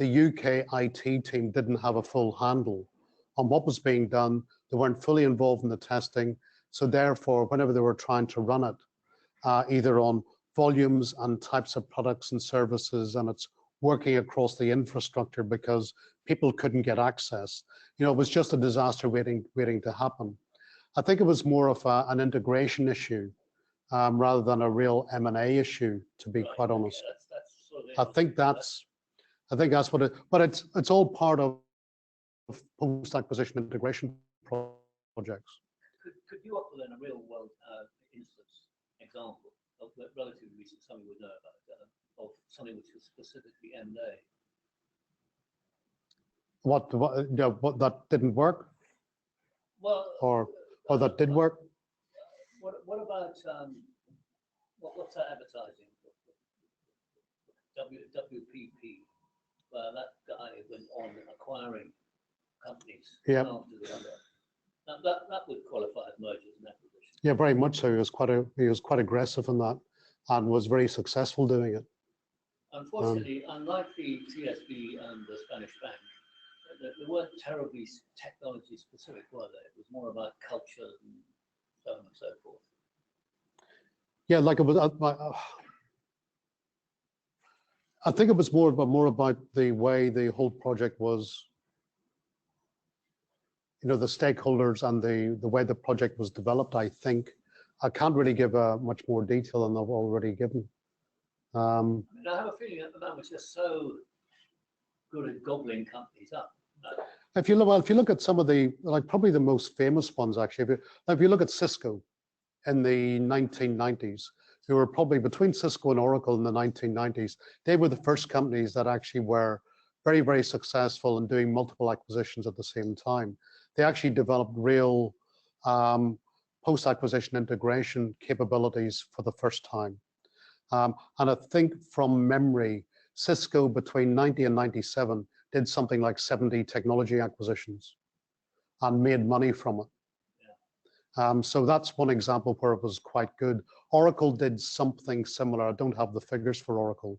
UK IT team didn't have a full handle on what was being done. They weren't fully involved in the testing. So therefore, whenever they were trying to run it, either on volumes and types of products and services, and it's working across the infrastructure because people couldn't get access, it was just a disaster waiting to happen. I think it was more of an integration issue rather than a real M&A issue, to be quite honest. I think that's what it, but it's all part of post-acquisition integration projects. Could you offer then a real world instance example of relatively recent, something we know about, of something which was specifically M&A? What that didn't work? Well, or that did work? What about what's that advertising? WPP. Well, that guy went on acquiring companies Yeah. after the other. That would qualify as mergers and acquisitions. Yeah, very much so. He was quite aggressive in that, and was very successful doing it. Unfortunately, unlike the TSB and the Spanish bank, they weren't terribly technology specific, were they? It was more about culture and so on and so forth. Yeah, like it was. I think it was more about the way the whole project was. The stakeholders and the way the project was developed. I think I can't really give much more detail than I've already given. I mean, I have a feeling at the moment we're so good at gobbling companies up. If you look at some of the, probably the most famous ones actually, if you look at Cisco in the 1990s, who were probably between Cisco and Oracle in the 1990s, they were the first companies that actually were very, very successful in doing multiple acquisitions at the same time. They actually developed real post-acquisition integration capabilities for the first time. And I think from memory, Cisco between 90 and 97 did something like 70 technology acquisitions and made money from it. Yeah. So that's one example where it was quite good. Oracle did something similar. I don't have the figures for Oracle.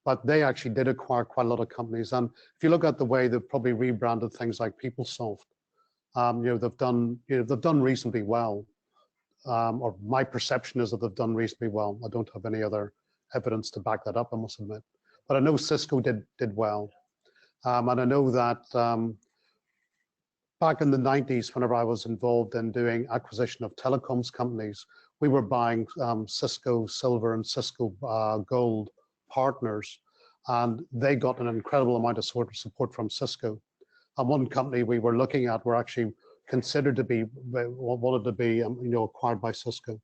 But they actually did acquire quite a lot of companies. And if you look at the way they've probably rebranded things like PeopleSoft, they've done reasonably well. Or my perception is that they've done reasonably well. I don't have any other evidence to back that up, I must admit. But I know Cisco did well. And I know that back in the 90s, whenever I was involved in doing acquisition of telecoms companies, we were buying Cisco Silver and Cisco Gold partners, and they got an incredible amount of support from Cisco. And one company we were looking at were actually considered to be, wanted to be, acquired by Cisco.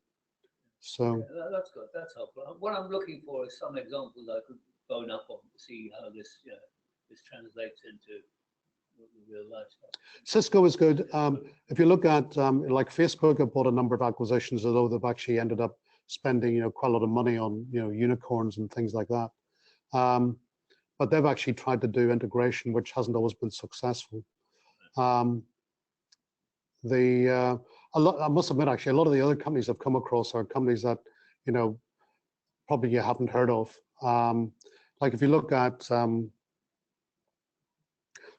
So yeah, that's good. That's helpful. What I'm looking for is some examples I could bone up on to see how this translates into real life stuff. Cisco is good. If you look at like Facebook have bought a number of acquisitions, although they've actually ended up spending quite a lot of money on unicorns and things like that. but they've actually tried to do integration, which hasn't always been successful. I must admit, actually, a lot of the other companies I've come across are companies that, you know, probably you haven't heard of. Like if you look at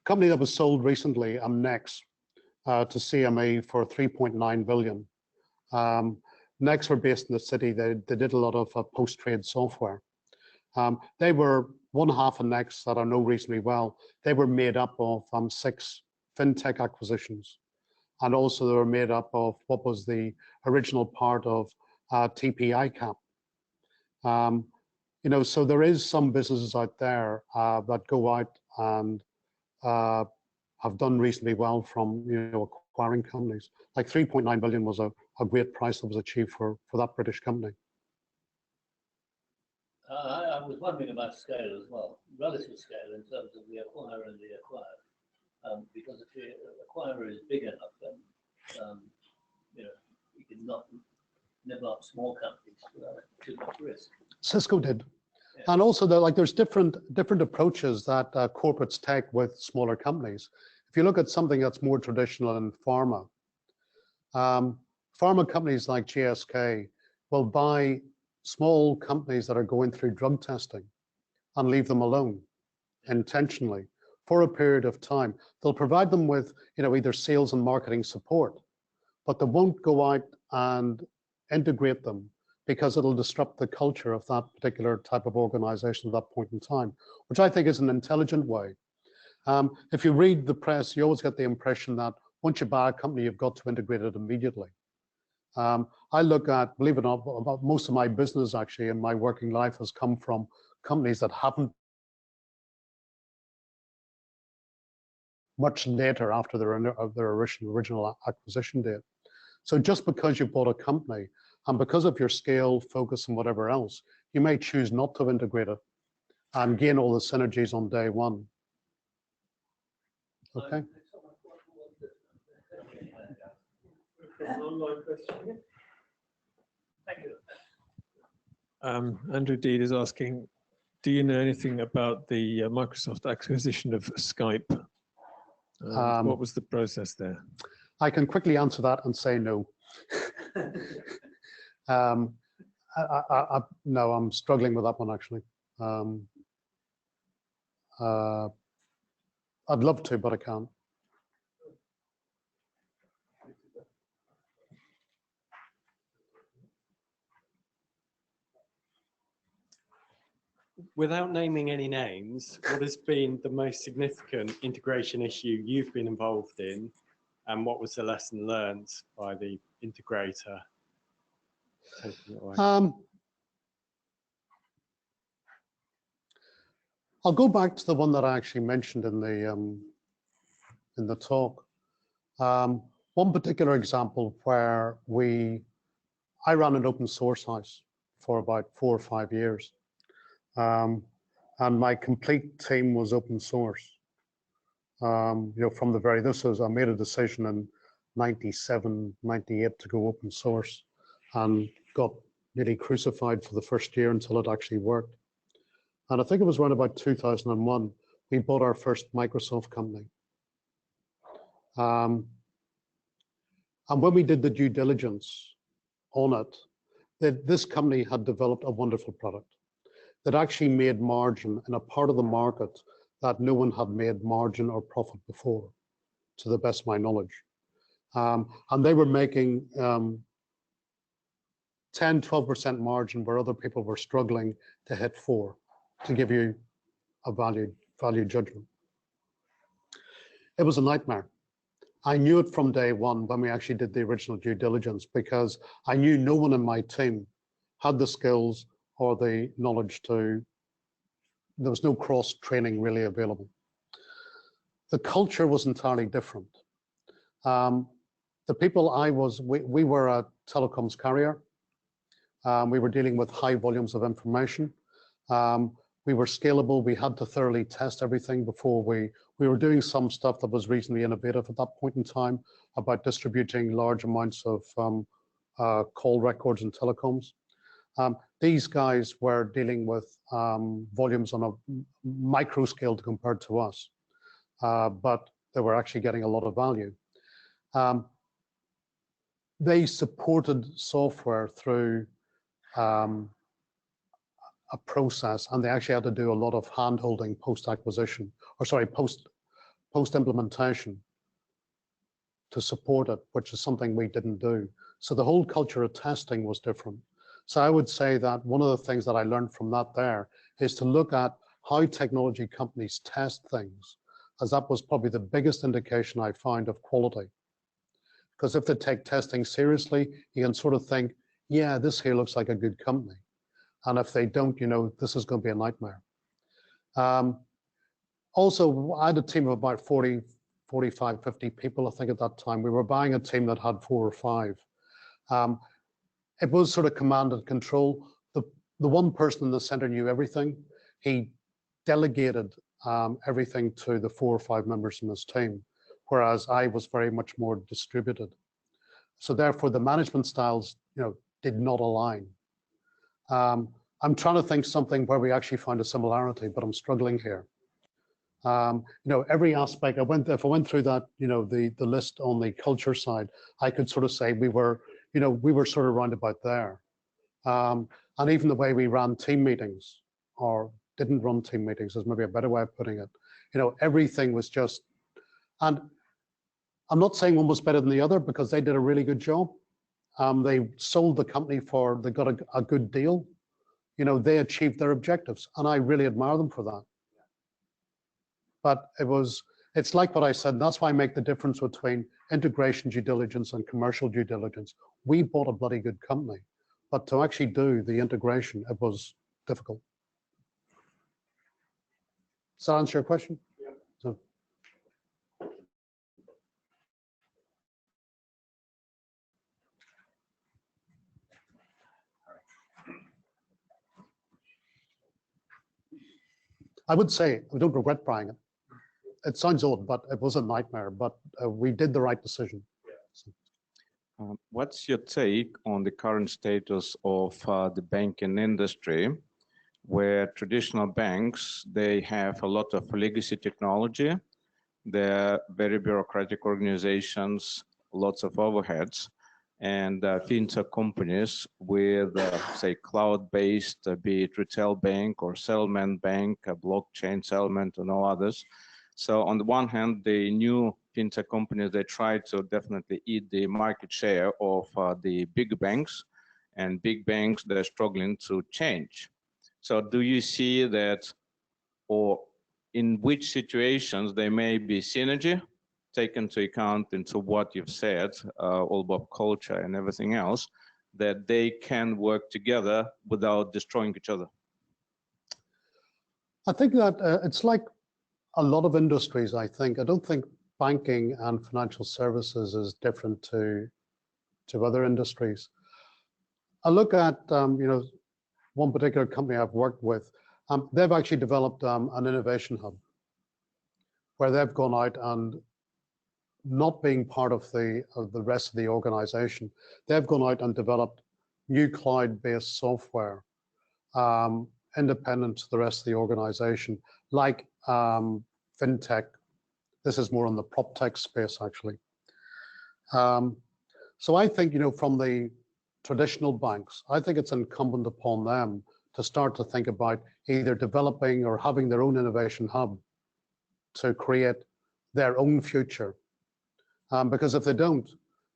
company that was sold recently, Nex, to CME for 3.9 billion. Nex were based in the city. They did a lot of post-trade software. They were one half of Nex that I know reasonably well. They were made up of 6 fintech acquisitions. And also they were made up of what was the original part of TPICAP. You know, so there is some businesses out there that go out and have done reasonably well from, you know, acquiring companies. Like 3.9 billion was a great price that was achieved for that British company. I was wondering about scale as well, relative scale in terms of the acquirer and the acquired. Because if the acquirer is big enough, then you know, you can nibble up small companies without too much risk. Cisco did. Yeah. And also there's different approaches that corporates take with smaller companies. If you look at something that's more traditional in pharma, pharma companies like GSK will buy small companies that are going through drug testing and leave them alone intentionally for a period of time. They'll provide them with, you know, either sales and marketing support, but they won't go out and integrate them because it'll disrupt the culture of that particular type of organization at that point in time, which I think is an intelligent way. If you read the press, you always get the impression that once you buy a company, you've got to integrate it immediately. I look at, believe it or not, about most of my business actually in my working life has come from companies that haven't much later after their original acquisition date. So just because you bought a company and because of your scale, focus, and whatever else, you may choose not to integrate it and gain all the synergies on day one. Okay. An online question. Thank you. Andrew Deed is asking, do you know anything about the Microsoft acquisition of Skype? What was the process there? I can quickly answer that and say no. No, I'm struggling with that one actually. I'd love to, but I can't. Without naming any names, what has been the most significant integration issue you've been involved in, and what was the lesson learned by the integrator taking it away? I'll go back to the one that I actually mentioned in the talk. One particular example where I ran an open source house for about 4 or 5 years. And my complete team was open source. You know, from the very, I made a decision in 97, 98 to go open source and got nearly crucified for the first year until it actually worked. And I think it was around about 2001, we bought our first Microsoft company. And when we did the due diligence on it, this company had developed a wonderful product that actually made margin in a part of the market that no one had made margin or profit before, to the best of my knowledge. And they were making 10, 12% margin where other people were struggling to hit 4, to give you a value judgment. It was a nightmare. I knew it from day one when we actually did the original due diligence, because I knew no one in my team had the skills or the knowledge there was no cross training really available. The culture was entirely different. The people we were a telecoms carrier. We were dealing with high volumes of information. We were scalable. We had to thoroughly test everything before we were doing some stuff that was reasonably innovative at that point in time about distributing large amounts of call records and telecoms. The these guys were dealing with volumes on a micro scale compared to us, but they were actually getting a lot of value. They supported software through a process, and they actually had to do a lot of hand-holding post-acquisition, or sorry, post-implementation to support it, which is something we didn't do. So the whole culture of testing was different. So I would say that one of the things that I learned from that there is to look at how technology companies test things, as that was probably the biggest indication I found of quality. Because if they take testing seriously, you can sort of think, yeah, this here looks like a good company. And if they don't, you know, this is going to be a nightmare. Also, I had a team of about 40, 45, 50 people, I think, at that time. We were buying a team that had 4 or 5. It was sort of command and control. The one person in the center knew everything. He delegated everything to the 4 or 5 members in his team, whereas I was very much more distributed. So therefore, the management styles, you know, did not align. I'm trying to think something where we actually find a similarity, but I'm struggling here. You know, every aspect, if I went through that, you know, the list on the culture side, I could sort of say we were, you know, we were sort of round about there. And even the way we ran team meetings, or didn't run team meetings is maybe a better way of putting it. You know, everything was just, and I'm not saying one was better than the other, because they did a really good job. They sold the company for, they got a good deal. You know, they achieved their objectives, and I really admire them for that. But it's like what I said, that's why I make the difference between integration due diligence and commercial due diligence. We bought a bloody good company, but to actually do the integration, it was difficult. Does that answer your question? Yeah. So. I would say we don't regret buying it. It sounds odd, but it was a nightmare, but we did the right decision. So. What's your take on the current status of the banking industry, where traditional banks, they have a lot of legacy technology, they're very bureaucratic organizations, lots of overheads, and fintech companies with, say, cloud-based, be it retail bank or settlement bank, blockchain settlement, and all others. So on the one hand, the new fintech companies, they try to definitely eat the market share of the big banks, and big banks, they're struggling to change. So do you see that, or in which situations there may be synergy, take into account into what you've said, all about culture and everything else, that they can work together without destroying each other? I think that it's like a lot of industries, I think. I don't think banking and financial services is different to other industries. I look at, you know, one particular company I've worked with. They've actually developed an innovation hub where they've gone out and, not being part of the rest of the organization, they've gone out and developed new cloud-based software independent to the rest of the organization, like fintech. This is more in the prop tech space, actually. So I think, you know, from the traditional banks, I think it's incumbent upon them to start to think about either developing or having their own innovation hub to create their own future. Because if they don't,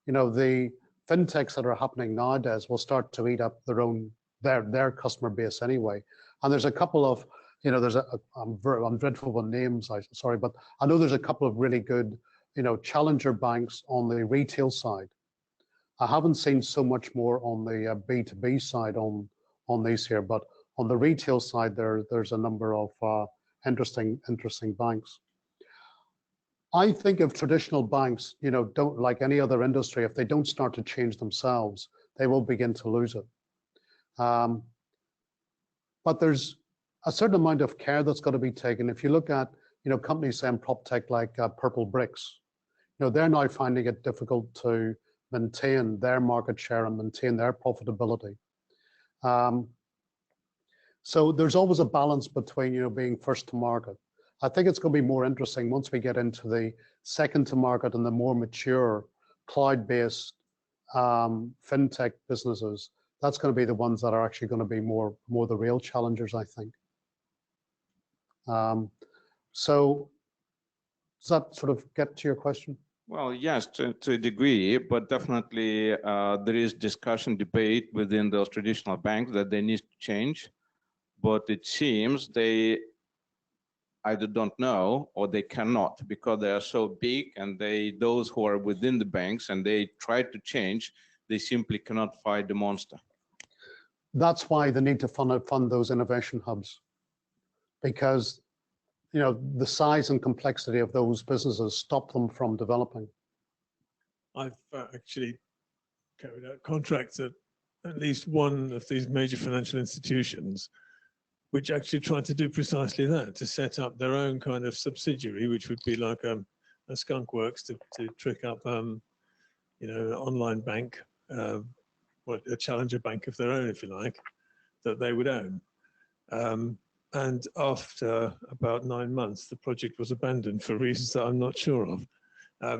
you know, the fintechs that are happening nowadays will start to eat up their customer base anyway. And there's a couple of, you know, I'm dreadful with names, sorry, but I know there's a couple of really good, you know, challenger banks on the retail side. I haven't seen so much more on the B2B side on these here, but on the retail side, there's a number of interesting banks. I think if traditional banks, you know, don't, like any other industry, if they don't start to change themselves, they will begin to lose it. But there's a certain amount of care that's got to be taken. If you look at, you know, companies saying prop tech like Purple Bricks, you know, they're now finding it difficult to maintain their market share and maintain their profitability. So there's always a balance between, you know, being first to market. I think it's going to be more interesting once we get into the second to market and the more mature cloud-based fintech businesses. That's going to be the ones that are actually going to be more the real challengers, I think. So does that sort of get to your question? Well, yes, to a degree, but definitely there is discussion, debate within those traditional banks that they need to change. But it seems they either don't know or they cannot, because they are so big, and those who are within the banks and they try to change, they simply cannot fight the monster. That's why they need to fund those innovation hubs, because you know the size and complexity of those businesses stop them from developing. I've actually carried out contracts at least one of these major financial institutions, which actually tried to do precisely that, to set up their own kind of subsidiary, which would be like a skunk works to trick up, you know, an online bank, or a challenger bank of their own, if you like, that they would own. And after about 9 months, the project was abandoned for reasons that I'm not sure of.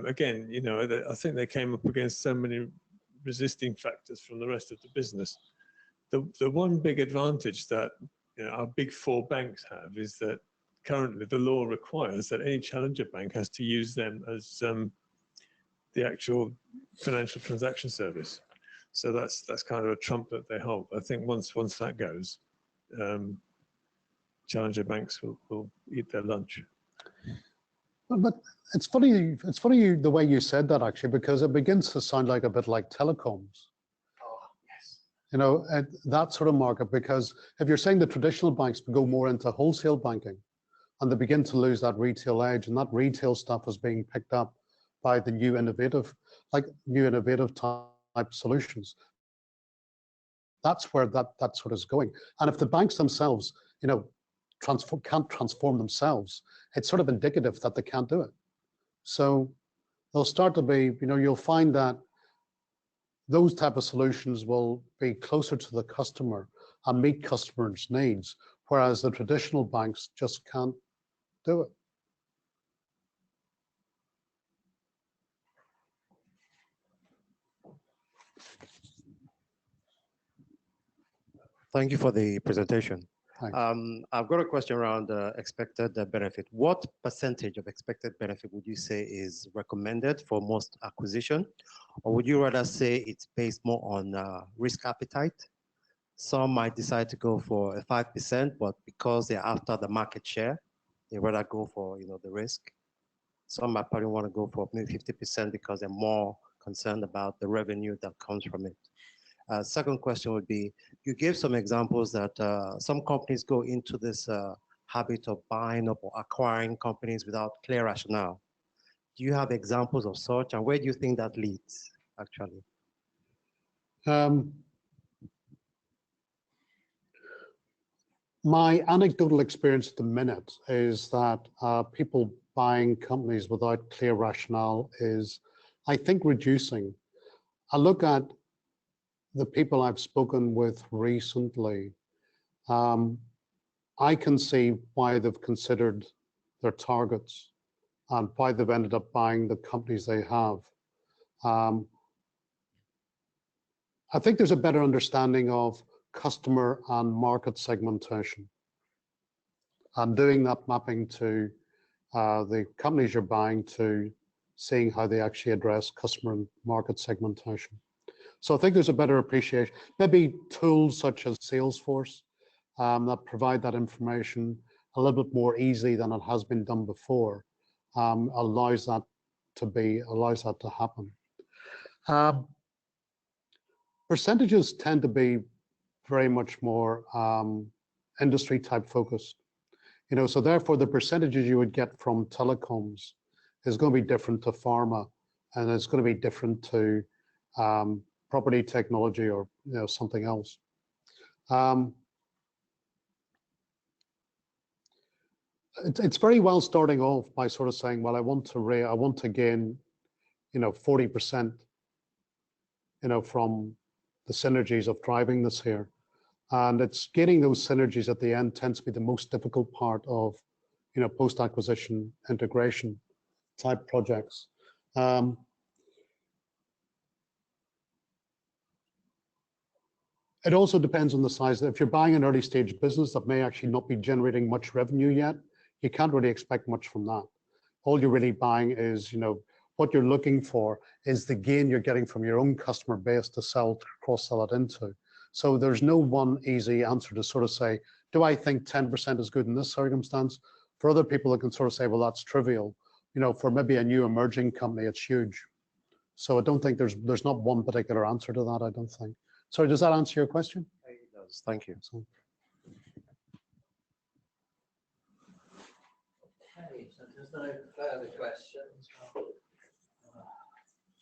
Again, you know, I think they came up against so many resisting factors from the rest of the business. The one big advantage that, you know, our big four banks have is that currently the law requires that any challenger bank has to use them as the actual financial transaction service. So that's kind of a trump that they hold. I think once that goes, challenger banks will eat their lunch. But it's funny the way you said that, actually, because it begins to sound like a bit like telecoms. Oh, yes. You know, that sort of market, because if you're saying the traditional banks go more into wholesale banking and they begin to lose that retail edge, and that retail stuff is being picked up by the new innovative type solutions. That's where that sort of is going. And if the banks themselves, you know, can't transform themselves, it's sort of indicative that they can't do it. So they'll start to be, you know, you'll find that those type of solutions will be closer to the customer and meet customers' needs, whereas the traditional banks just can't do it. Thank you for the presentation. Thanks. I've got a question around expected benefit. What percentage of expected benefit would you say is recommended for most acquisition? Or would you rather say it's based more on risk appetite? Some might decide to go for a 5%, but because they're after the market share, they rather go for, you know, the risk. Some might probably want to go for maybe 50% because they're more concerned about the revenue that comes from it. Second question would be, you gave some examples that some companies go into this habit of buying up or acquiring companies without clear rationale. Do you have examples of such, and where do you think that leads, actually? My anecdotal experience at the minute is that people buying companies without clear rationale is, I think, reducing. I look at the people I've spoken with recently, I can see why they've considered their targets and why they've ended up buying the companies they have. I think there's a better understanding of customer and market segmentation, and doing that mapping to the companies you're buying, to seeing how they actually address customer and market segmentation. So I think there's a better appreciation. Maybe tools such as Salesforce that provide that information a little bit more easily than it has been done before, allows that to happen. Percentages tend to be very much more industry type focused. You know, so therefore the percentages you would get from telecoms is going to be different to pharma, and it's going to be different to property technology, or, you know, something else. It's very well starting off by sort of saying, well, I want to gain, you know, 40%, you know, from the synergies of driving this here. And it's getting those synergies at the end tends to be the most difficult part of, you know, post-acquisition integration type projects. It also depends on the size. If you're buying an early stage business that may actually not be generating much revenue yet, you can't really expect much from that. All you're really buying is, you know, what you're looking for is the gain you're getting from your own customer base to sell, cross-sell it into. So there's no one easy answer to sort of say, do I think 10% is good in this circumstance? For other people, it can sort of say, well, that's trivial. You know, for maybe a new emerging company, it's huge. So I don't think there's not one particular answer to that, I don't think. Sorry, does that answer your question? It does. Thank you. So, Okay, so there's no further questions.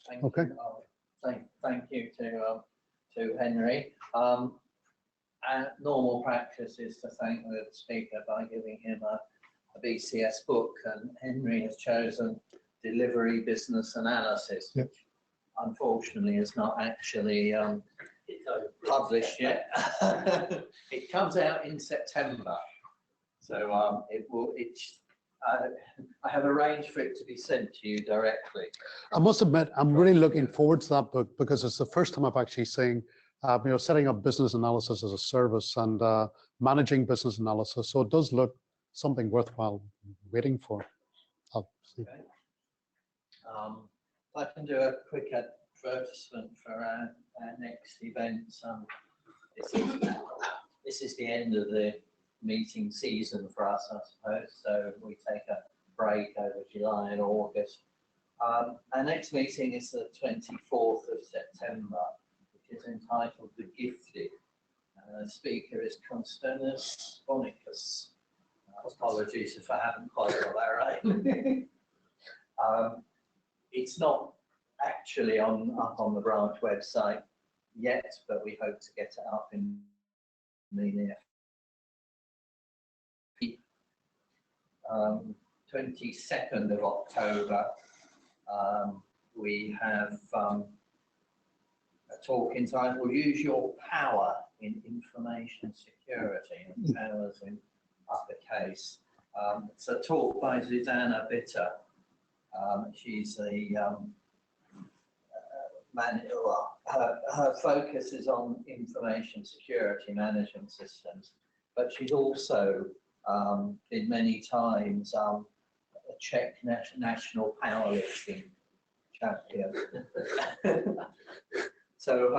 Thank Okay. You. Thank you to Henry. Our normal practice is to thank the speaker by giving him a BCS book, and Henry has chosen Delivery Business Analysis, yep. which unfortunately is not actually published yet. It comes out in September, so I have arranged for it to be sent to you directly. I must admit, I'm really looking forward to that book because it's the first time I've actually seen, you know, setting up business analysis as a service and managing business analysis. So it does look something worthwhile waiting for. Okay. I can do a quick advertisement for our next event. This is the end of the meeting season for us, I suppose. So we take a break over July and August. Our next meeting is the 24th of September, which is entitled The Gifted. The speaker is Constantinos Bonicus. Apologies if I haven't quite got that right. It's not actually up on the branch website yet, but we hope to get it up in the near 22nd of October. We have a talk entitled Use Your Power in Information Security, and powers in uppercase. It's a talk by Susanna Bitter. She's the her focus is on information security management systems, but she's also been many times a Czech national powerlifting champion. So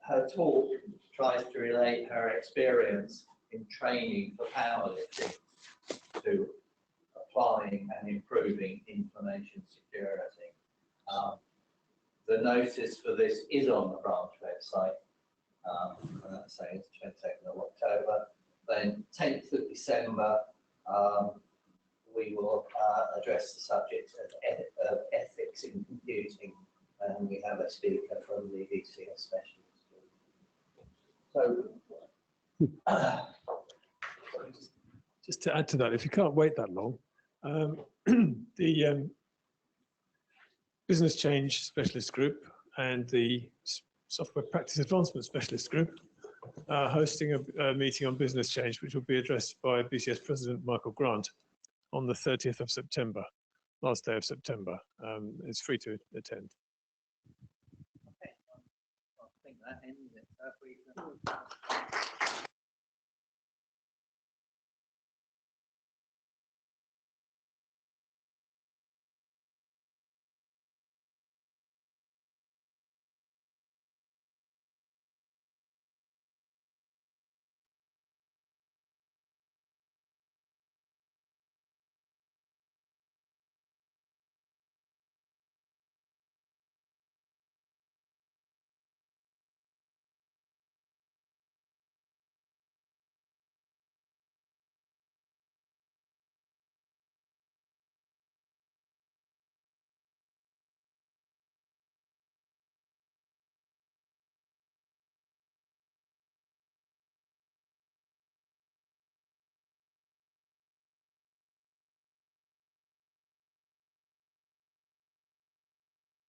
her talk tries to relate her experience in training for powerlifting to applying and improving information security. The notice for this is on the branch website. Let's say it's 22nd of October. Then 10th of December, we will address the subject of ethics in computing, and we have a speaker from the VCS specialist. So, just to add to that, if you can't wait that long, the Business Change Specialist Group and the Software Practice Advancement Specialist Group are hosting a meeting on business change, which will be addressed by BCS President Michael Grant on the 30th of September, last day of September. It's free to attend. Okay. I think that ends it.